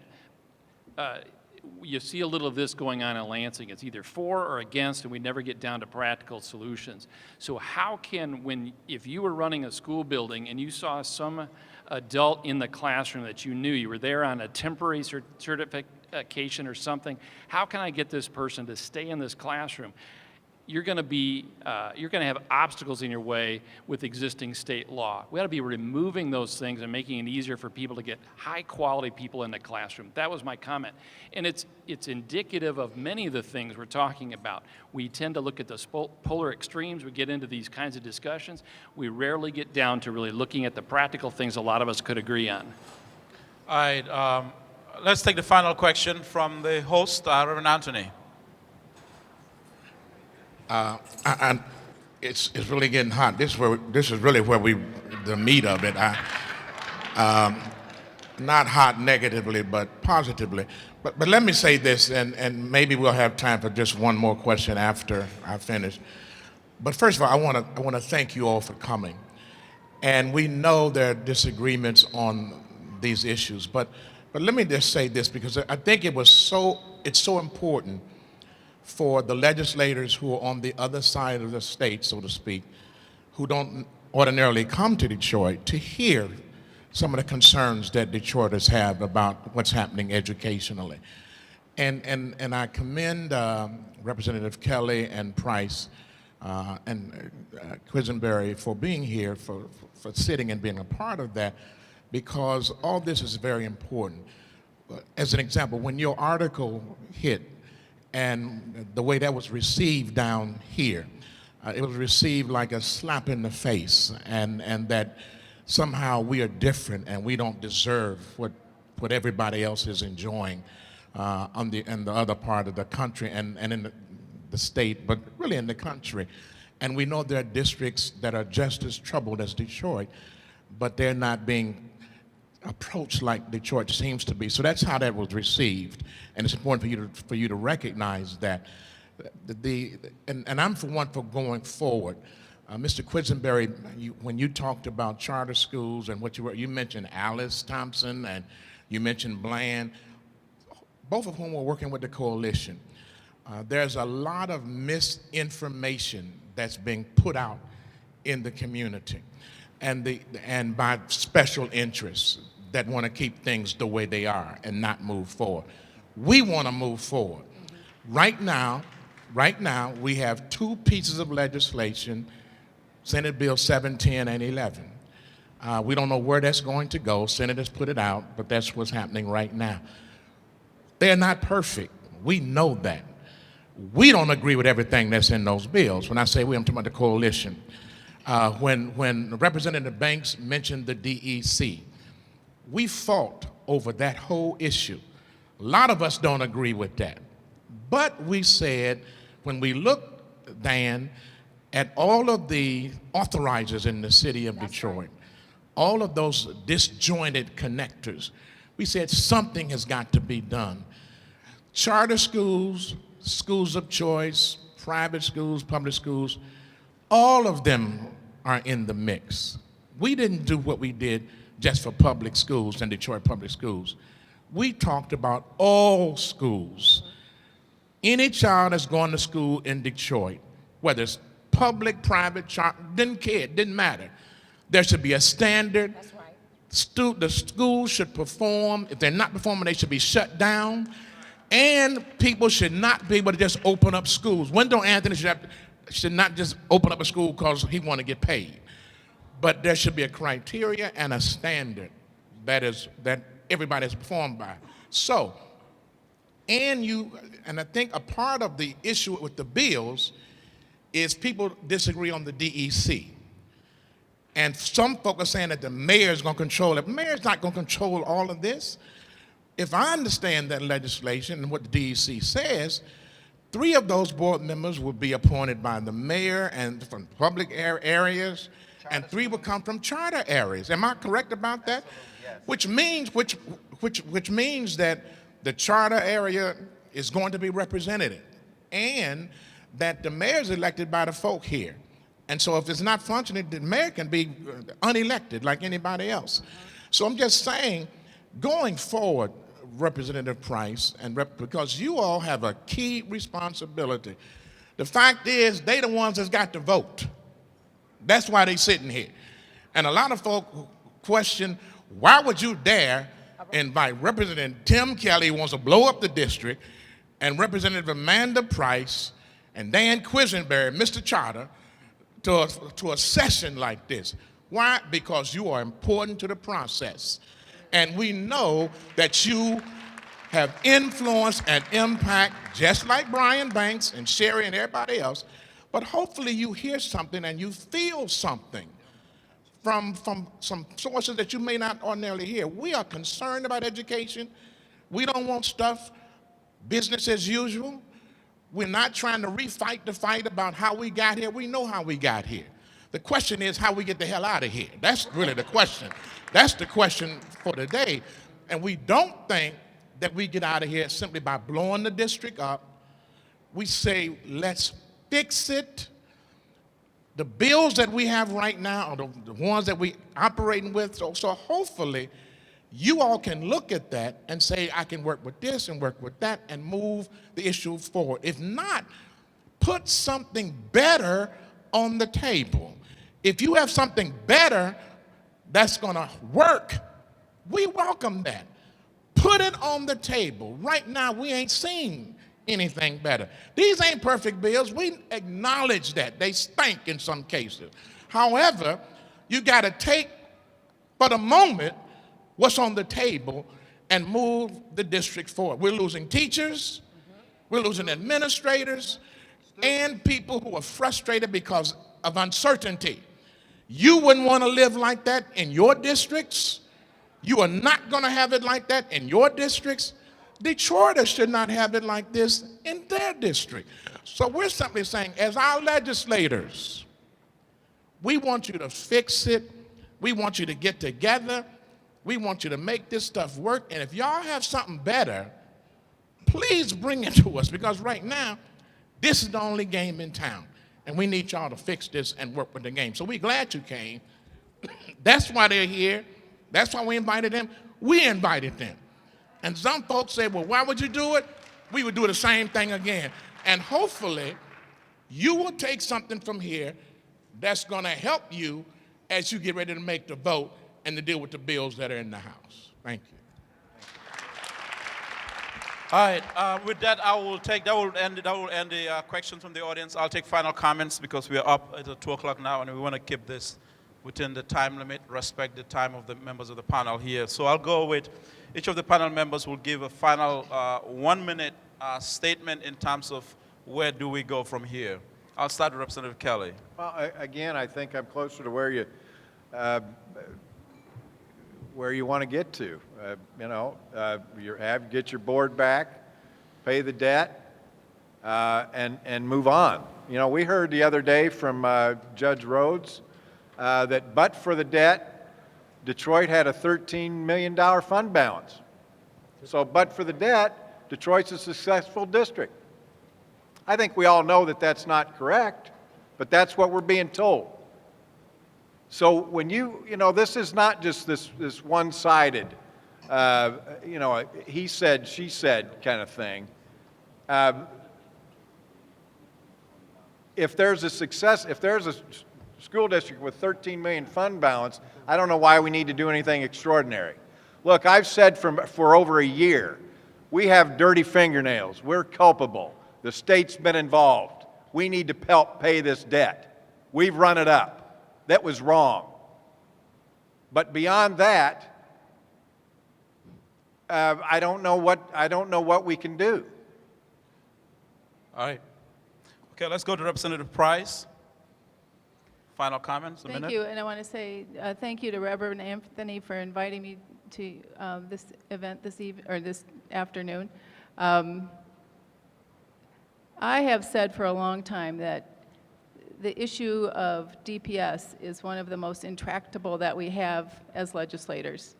you see a little of this going on in Lansing. It's either for or against, and we never get down to practical solutions. So how can, if you were running a school building and you saw some adult in the classroom that you knew, you were there on a temporary certification or something, how can I get this person to stay in this classroom? You're going to have obstacles in your way with existing state law. We ought to be removing those things and making it easier for people to get high-quality people in the classroom. That was my comment. And it's indicative of many of the things we're talking about. We tend to look at the polar extremes. We get into these kinds of discussions. We rarely get down to really looking at the practical things a lot of us could agree on. All right, let's take the final question from the host, Reverend Anthony. It's really getting hot. This is really where the meat of it. Not hot negatively, but positively. But let me say this, and maybe we'll have time for just one more question after I finish. But first of all, I want to thank you all for coming. And we know there are disagreements on these issues, but let me just say this because I think it's so important for the legislators who are on the other side of the state, so to speak, who don't ordinarily come to Detroit, to hear some of the concerns that Detroiters have about what's happening educationally. And I commend Representative Kelly and Price and Quisenberry for being here, for sitting and being a part of that, because all this is very important. As an example, when your article hit, and the way that was received down here, it was received like a slap in the face, and that somehow we are different and we don't deserve what everybody else is enjoying in the other part of the country and in the state, but really in the country. And we know there are districts that are just as troubled as Detroit, but they're not being approach like Detroit seems to be. So that's how that was received, and it's important for you to recognize that. And I'm for going forward. Mr. Quisenberry, when you talked about charter schools and you mentioned Alice Thompson and you mentioned Bland, both of whom were working with the coalition. There's a lot of misinformation that's being put out in the community, and by special interests that want to keep things the way they are and not move forward. We want to move forward. Right now, we have 2 pieces of legislation, Senate Bill 710 and 11. We don't know where that's going to go. Senate has put it out, but that's what's happening right now. They're not perfect. We know that. We don't agree with everything that's in those bills. When I say we, I'm talking about the coalition. When Representative Banks mentioned the DEC, we fought over that whole issue. A lot of us don't agree with that. But we said, when we look, Dan, at all of the authorizers in the city of Detroit, all of those disjointed connectors, we said something has got to be done. Charter schools, schools of choice, private schools, public schools, all of them are in the mix. We didn't do what we did just for public schools and Detroit public schools. We talked about all schools. Any child that's going to school in Detroit, whether it's public, private, didn't care, it didn't matter. There should be a standard. That's right. The schools should perform. If they're not performing, they should be shut down. And people should not be able to just open up schools. Wendell Anthony should not just open up a school because he want to get paid. But there should be a criteria and a standard that everybody is performed by. So, and I think a part of the issue with the bills is people disagree on the DEC. And some folk are saying that the mayor is going to control it. The mayor's not going to control all of this. If I understand that legislation and what the DEC says, 3 of those board members will be appointed by the mayor and from public areas, and 3 will come from charter areas. Am I correct about that? Yes. Which means that the charter area is going to be represented, and that the mayor is elected by the folk here. And so if it's not functioning, the mayor can be unelected like anybody else. So I'm just saying, going forward, Representative Price, because you all have a key responsibility. The fact is, they the ones that's got to vote. That's why they sitting here. And a lot of folk question, why would you dare invite Representative Tim Kelly, who wants to blow up the district, and Representative Amanda Price, and Dan Quisenberry, Mr. Charter, to a session like this? Why? Because you are important to the process. And we know that you have influence and impact, just like Brian Banks and Sherry and everybody else, but hopefully you hear something and you feel something from some sources that you may not ordinarily hear. We are concerned about education. We don't want stuff business as usual. We're not trying to refight the fight about how we got here. We know how we got here. The question is how we get the hell out of here. That's really the question. That's the question for today. And we don't think that we get out of here simply by blowing the district up. We say, let's fix it. The bills that we have right now are the ones that we operating with. So hopefully you all can look at that and say, I can work with this and work with that and move the issue forward. If not, put something better on the table. If you have something better that's going to work, we welcome that. Put it on the table. Right now, we ain't seen anything better. These ain't perfect bills. We acknowledge that. They stink in some cases. However, you got to take, for the moment, what's on the table and move the district forward. We're losing teachers, we're losing administrators, and people who are frustrated because of uncertainty. You wouldn't want to live like that in your districts. You are not going to have it like that in your districts. Detroiters should not have it like this in their district. So we're simply saying, as our legislators, we want you to fix it. We want you to get together. We want you to make this stuff work. And if y'all have something better, please bring it to us, because right now, this is the only game in town. And we need y'all to fix this and work with the game. So we're glad you came. That's why they're here. That's why we invited them. We invited them. And some folks say, well, why would you do it? We would do the same thing again. And hopefully, you will take something from here that's going to help you as you get ready to make the vote and to deal with the bills that are in the House. Thank you. All right, with that, that will end the questions from the audience. I'll take final comments because we are up at 2 o'clock now, and we want to keep this within the time limit, respect the time of the members of the panel here. So I'll go with each of the panel members will give a final 1-minute statement in terms of where do we go from here. I'll start with Representative Kelly. Well, again, I think I'm closer to where you want to get to. Get your board back, pay the debt, and move on. We heard the other day from Judge Rhodes that but for the debt, Detroit had a $13 million fund balance. So but for the debt, Detroit's a successful district. I think we all know that that's not correct, but that's what we're being told. So when this is not just this one-sided, he said, she said kind of thing. if there's a success, if there's a school district with 13 million fund balance, I don't know why we need to do anything extraordinary. Look, I've said for over a year, we have dirty fingernails. We're culpable. The state's been involved. We need to help pay this debt. We've run it up. That was wrong. But beyond that, I don't know what we can do. All right. Okay, let's go to Representative Price. Final comments, a minute. Thank you, and I want to say thank you to Reverend Anthony for inviting me to this event this afternoon. I have said for a long time that the issue of DPS is one of the most intractable that we have as legislators.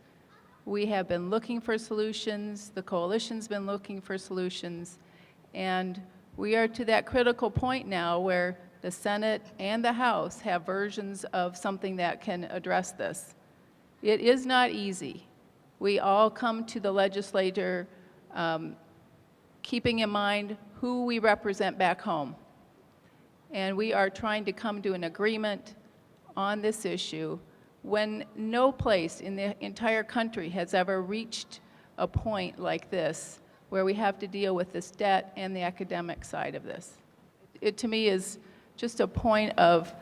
We have been looking for solutions, the coalition's been looking for solutions, and we are to that critical point now where the Senate and the House have versions of something that can address this. It is not easy. We all come to the legislature keeping in mind who we represent back home. And we are trying to come to an agreement on this issue when no place in the entire country has ever reached a point like this where we have to deal with this debt and the academic side of this. It to me is just a point of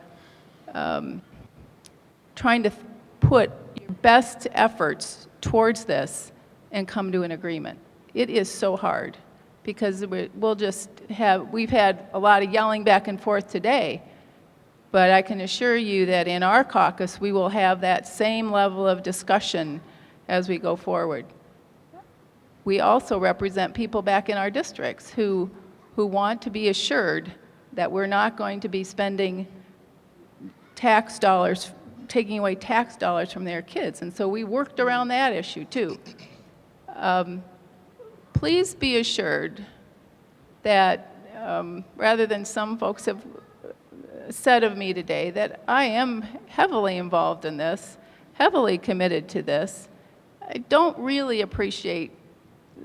trying to put your best efforts towards this and come to an agreement. It is so hard because we've had a lot of yelling back and forth today, but I can assure you that in our caucus we will have that same level of discussion as we go forward. We also represent people back in our districts who want to be assured that we're not going to be spending tax dollars, taking away tax dollars from their kids. And so we worked around that issue too. Please be assured that rather than some folks have said of me today, that I am heavily involved in this, heavily committed to this. I don't really appreciate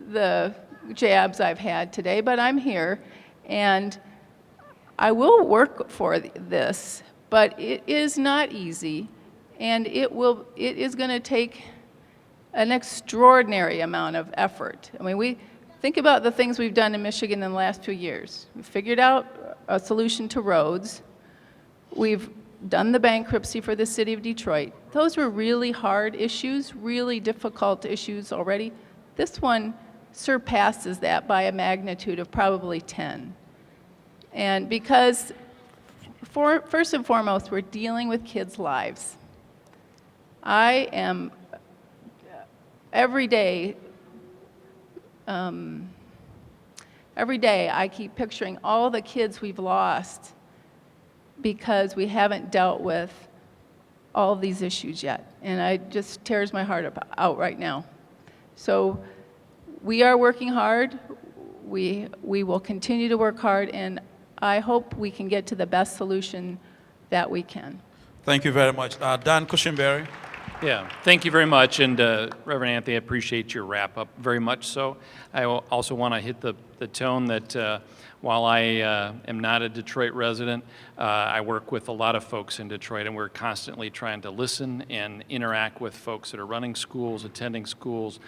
the jabs I've had today, but I'm here, and I will work for this, but it is not easy, and it is going to take an extraordinary amount of effort. I mean, we think about the things we've done in Michigan in the last 2 years. We figured out a solution to roads. We've done the bankruptcy for the city of Detroit. Those were really hard issues, really difficult issues already. This one surpasses that by a magnitude of probably 10. And because, first and foremost, we're dealing with kids' lives. I am, every day I keep picturing all the kids we've lost because we haven't dealt with all of these issues yet. And it just tears my heart out right now. So we are working hard. We will continue to work hard, and I hope we can get to the best solution that we can. Thank you very much. Dan Quisenberry. Yeah, thank you very much, and Reverend Anthony, I appreciate your wrap-up very much so. I also want to hit the tone that while I am not a Detroit resident, I work with a lot of folks in Detroit, and we're constantly trying to listen and interact with folks that are running schools, attending schools,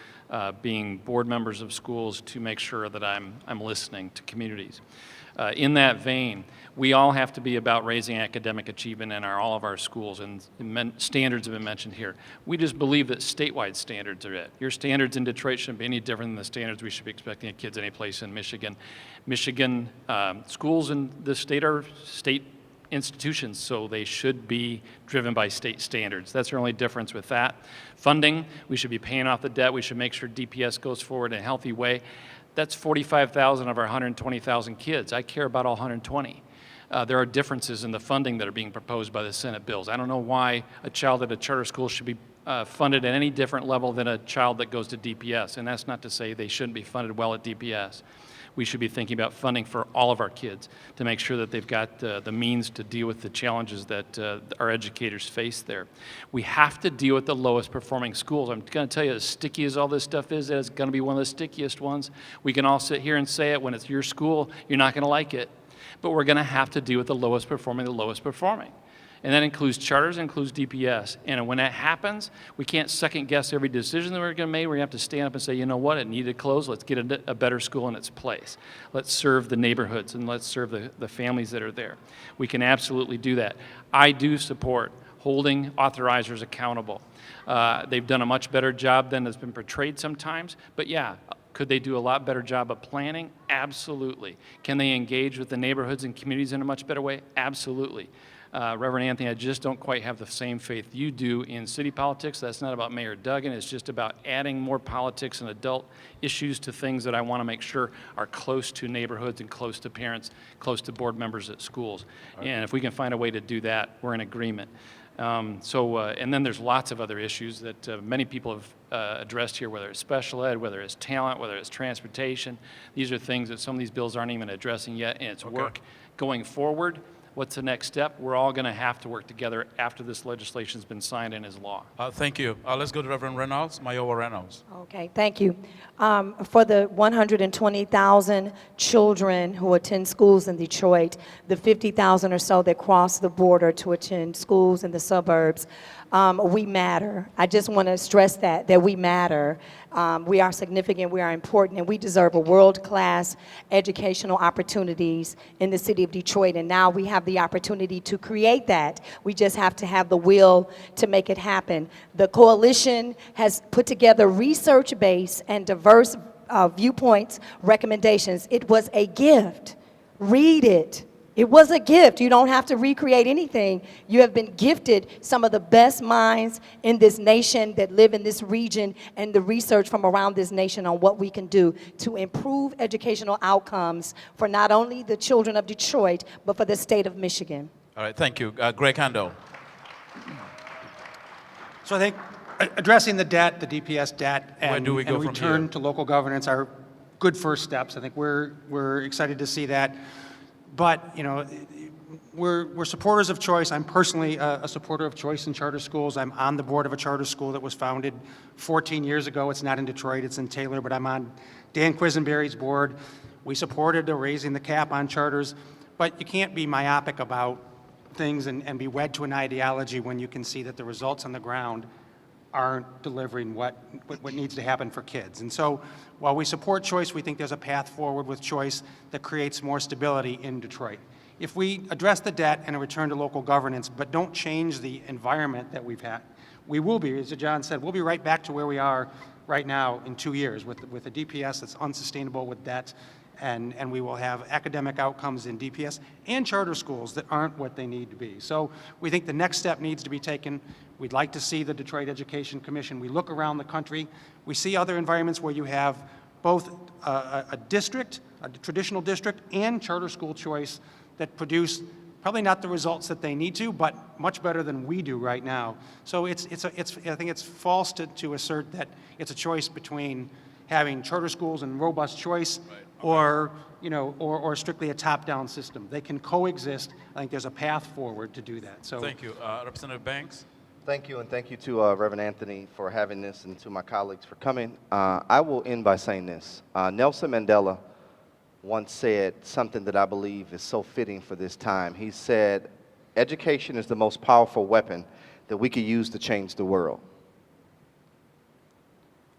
being board members of schools, to make sure that I'm listening to communities. In that vein, we all have to be about raising academic achievement in all of our schools, and standards have been mentioned here. We just believe that statewide standards are it. Your standards in Detroit shouldn't be any different than the standards we should be expecting of kids any place in Michigan. Michigan schools in the state are state institutions, so they should be driven by state standards. That's our only difference with that. Funding, we should be paying off the debt. We should make sure DPS goes forward in a healthy way. That's 45,000 of our 120,000 kids. I care about all 120. There are differences in the funding that are being proposed by the Senate bills. I don't know why a child at a charter school should be funded at any different level than a child that goes to DPS, and that's not to say they shouldn't be funded well at DPS. We should be thinking about funding for all of our kids to make sure that they've got the means to deal with the challenges that our educators face there. We have to deal with the lowest performing schools. I'm going to tell you, as sticky as all this stuff is, it's going to be one of the stickiest ones. We can all sit here and say it. When it's your school, you're not going to like it. But we're going to have to deal with the lowest performing. And that includes charters, includes DPS. And when that happens, we can't second guess every decision that we're going to make. We're going to have to stand up and say, you know what, it needed to close. Let's get a better school in its place. Let's serve the neighborhoods and let's serve the families that are there. We can absolutely do that. I do support holding authorizers accountable. They've done a much better job than has been portrayed sometimes. But yeah, could they do a lot better job of planning? Absolutely. Can they engage with the neighborhoods and communities in a much better way? Absolutely. Reverend Anthony, I just don't quite have the same faith you do in city politics. That's not about Mayor Duggan. It's just about adding more politics and adult issues to things that I want to make sure are close to neighborhoods and close to parents, close to board members at schools. And if we can find a way to do that, we're in agreement. And then there's lots of other issues that many people have addressed here, whether it's special ed, whether it's talent, whether it's transportation. These are things that some of these bills aren't even addressing yet, and it's work going forward. What's the next step? We're all going to have to work together after this legislation has been signed and is law. Thank you. Let's go to Reverend Reynolds, Mayowa Reynolds. Okay, thank you. For the 120,000 children who attend schools in Detroit, the 50,000 or so that cross the border to attend schools in the suburbs, we matter. I just want to stress that we matter. We are significant, we are important, and we deserve a world-class educational opportunities in the city of Detroit. And now we have the opportunity to create that. We just have to have the will to make it happen. The coalition has put together research-based and diverse viewpoints, recommendations. It was a gift. Read it. It was a gift. You don't have to recreate anything. You have been gifted some of the best minds in this nation that live in this region, and the research from around this nation on what we can do to improve educational outcomes for not only the children of Detroit, but for the state of Michigan. All right, thank you. Greg Handel. So I think addressing the debt, the DPS debt, Where and, do we go from return here? to local governance are good first steps. I think we're excited to see that. But, you know, we're supporters of choice. I'm personally a supporter of choice in charter schools. I'm on the board of a charter school that was founded 14 years ago. It's not in Detroit, it's in Taylor, but I'm on Dan Quisenberry's board. We supported raising the cap on charters, but you can't be myopic about things and be wed to an ideology when you can see that the results on the ground aren't delivering what needs to happen for kids. And so while we support choice, we think there's a path forward with choice that creates more stability in Detroit. If we address the debt and a return to local governance, but don't change the environment that we've had, we will be, as John said, we'll be right back to where we are right now in 2 years with a DPS that's unsustainable with debt, and we will have academic outcomes in DPS and charter schools that aren't what they need to be. So we think the next step needs to be taken. We'd like to see the Detroit Education Commission. We look around the country. We see other environments where you have both a district, a traditional district, and charter school choice that produce probably not the results that they need to, but much better than we do right now. So I think it's false to assert that it's a choice between having charter schools and robust choice, or or strictly a top-down system. They can coexist. I think there's a path forward to do that. So thank you, Representative Banks. Thank you, and thank you to Reverend Anthony for having this, and to my colleagues for coming. I will end by saying this. Nelson Mandela once said something that I believe is so fitting for this time. He said, education is the most powerful weapon that we could use to change the world.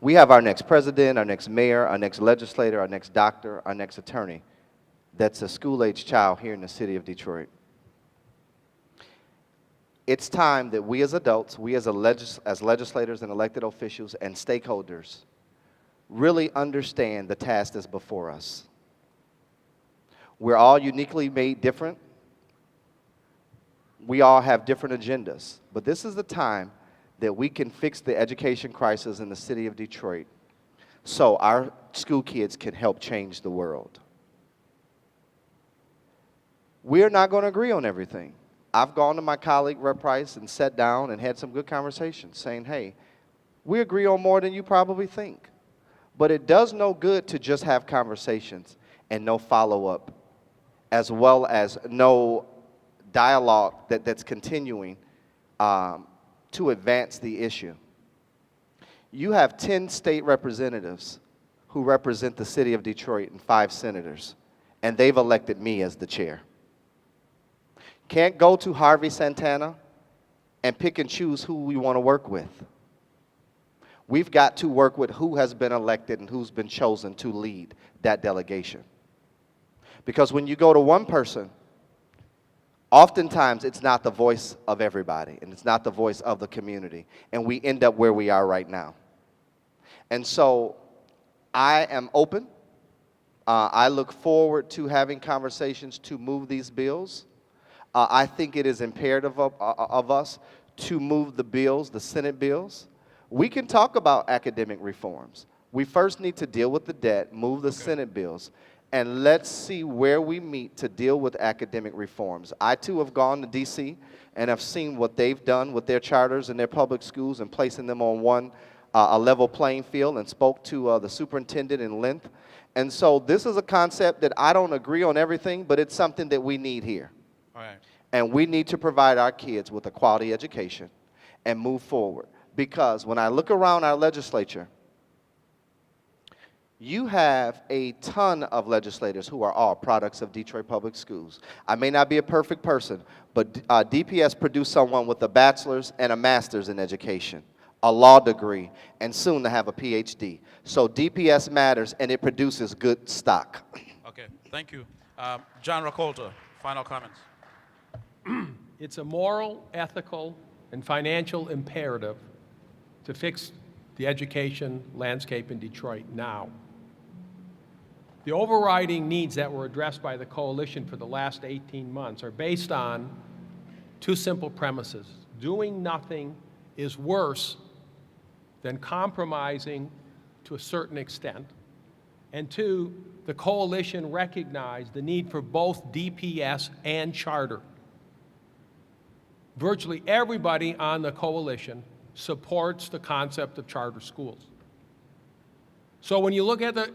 We have our next president, our next mayor, our next legislator, our next doctor, our next attorney that's a school-age child here in the city of Detroit. It's time that we as adults, we as legislators and elected officials and stakeholders really understand the task that's before us. We're all uniquely made different. We all have different agendas, but this is the time that we can fix the education crisis in the city of Detroit so our school kids can help change the world. We're not going to agree on everything. I've gone to my colleague, Rep. Price, and sat down and had some good conversations saying, hey, we agree on more than you probably think. But it does no good to just have conversations and no follow-up, as well as no dialogue that's continuing to advance the issue. You have 10 state representatives who represent the city of Detroit and 5 senators, and they've elected me as the chair. Can't go to Harvey Santana and pick and choose who we want to work with. We've got to work with who has been elected and who's been chosen to lead that delegation. Because when you go to one person, oftentimes it's not the voice of everybody, and it's not the voice of the community, and we end up where we are right now. And so I am open. I look forward to having conversations to move these bills. I think it is imperative of us to move the bills, the Senate bills. We can talk about academic reforms. We first need to deal with the debt, move the Senate bills, and let's see where we meet to deal with academic reforms. I too have gone to DC and have seen what they've done with their charters and their public schools and placing them on a level playing field, and spoke to the superintendent in length. And so this is a concept that I don't agree on everything, but it's something that we need here. All right. And we need to provide our kids with a quality education and move forward. Because when I look around our legislature, you have a ton of legislators who are all products of Detroit Public Schools. I may not be a perfect person, but DPS produced someone with a bachelor's and a master's in education, a law degree, and soon to have a PhD. So DPS matters, and it produces good stock. Okay, thank you. John Rakolta, final comments. It's a moral, ethical, and financial imperative to fix the education landscape in Detroit now. The overriding needs that were addressed by the coalition for the last 18 months are based on two simple premises. Doing nothing is worse than compromising to a certain extent. And two, the coalition recognized the need for both DPS and charter. Virtually everybody on the coalition supports the concept of charter schools. So when you look at the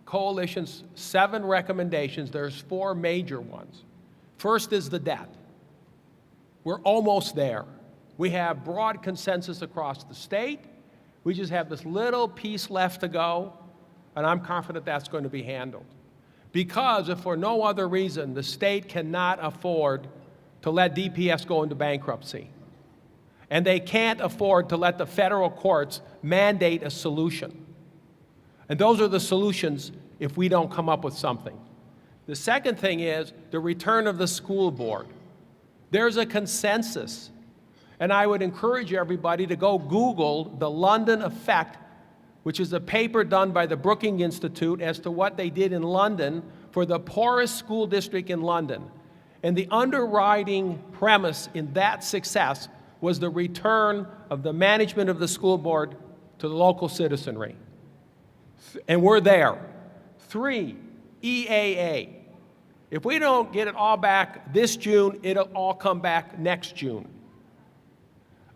coalition's 7 recommendations, there's 4 major ones. First is the debt. We're almost there. We have broad consensus across the state. We just have this little piece left to go, and I'm confident that's going to be handled. Because if for no other reason, the state cannot afford to let DPS go into bankruptcy. And they can't afford to let the federal courts mandate a solution. And those are the solutions if we don't come up with something. The second thing is the return of the school board. There's a consensus. And I would encourage everybody to go Google the London Effect, which is a paper done by the Brookings Institute as to what they did in London for the poorest school district in London. And the underwriting premise in that success was the return of the management of the school board to the local citizenry. And we're there. 3, EAA. If we don't get it all back this June, it'll all come back next June.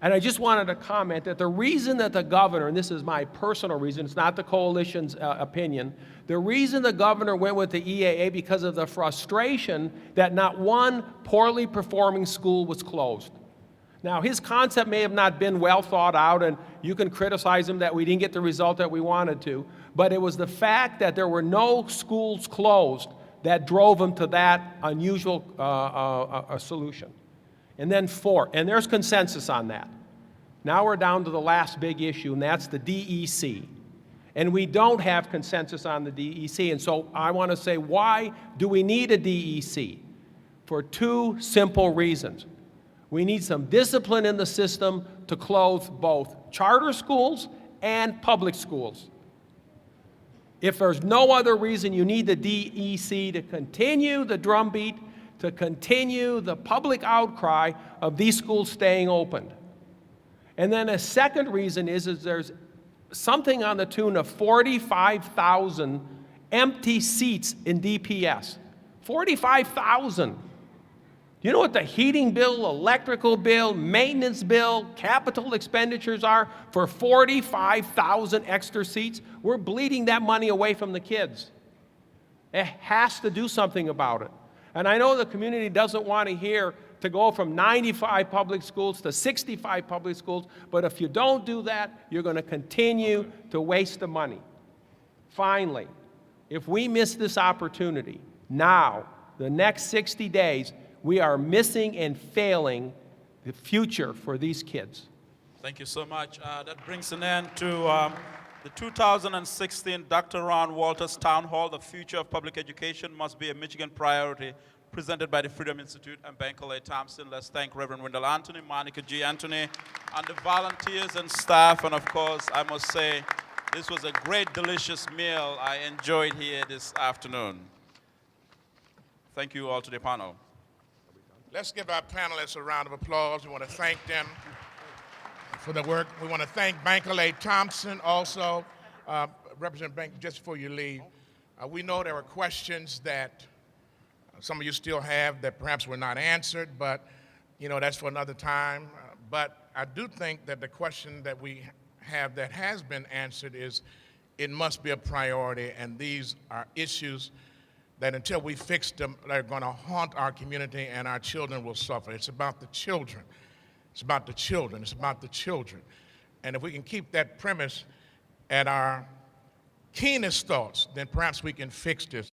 And I just wanted to comment that the reason that the governor, and this is my personal reason, it's not the coalition's opinion, the reason the governor went with the EAA because of the frustration that not one poorly performing school was closed. Now, his concept may have not been well thought out, and you can criticize him that we didn't get the result that we wanted to, but it was the fact that there were no schools closed that drove him to that unusual solution. And then 4, and there's consensus on that. Now we're down to the last big issue, and that's the DEC. And we don't have consensus on the DEC, and so I want to say, why do we need a DEC? For 2 simple reasons. We need some discipline in the system to close both charter schools and public schools. If there's no other reason, you need the DEC to continue the drumbeat, to continue the public outcry of these schools staying open. And then a second reason is there's something on the tune of 45,000 empty seats in DPS. 45,000. You know what the heating bill, electrical bill, maintenance bill, capital expenditures are for 45,000 extra seats? We're bleeding that money away from the kids. It has to do something about it. And I know the community doesn't want to hear to go from 95 public schools to 65 public schools, but if you don't do that, you're going to continue to waste the money. Finally, if we miss this opportunity, now, the next 60 days, we are missing and failing the future for these kids. Thank you so much. That brings an end to the 2016 Dr. Ron Walters Town Hall, The Future of Public Education Must Be a Michigan Priority, presented by the Freedom Institute and Bankole Thompson. Let's thank Reverend Wendell Anthony, Monica G. Anthony, and the volunteers and staff. And of course, I must say, this was a great, delicious meal I enjoyed here this afternoon. Thank you all to the panel. Let's give our panelists a round of applause. We want to thank them for the work. We want to thank Bankole Thompson also. Representative Bank, just before you leave, we know there were questions that some of you still have that perhaps were not answered, but you know, that's for another time. But I do think that the question that we have that has been answered is it must be a priority, and these are issues that until we fix them, they're going to haunt our community and our children will suffer. It's about the children. It's about the children. It's about the children. And if we can keep that premise at our keenest thoughts, then perhaps we can fix this.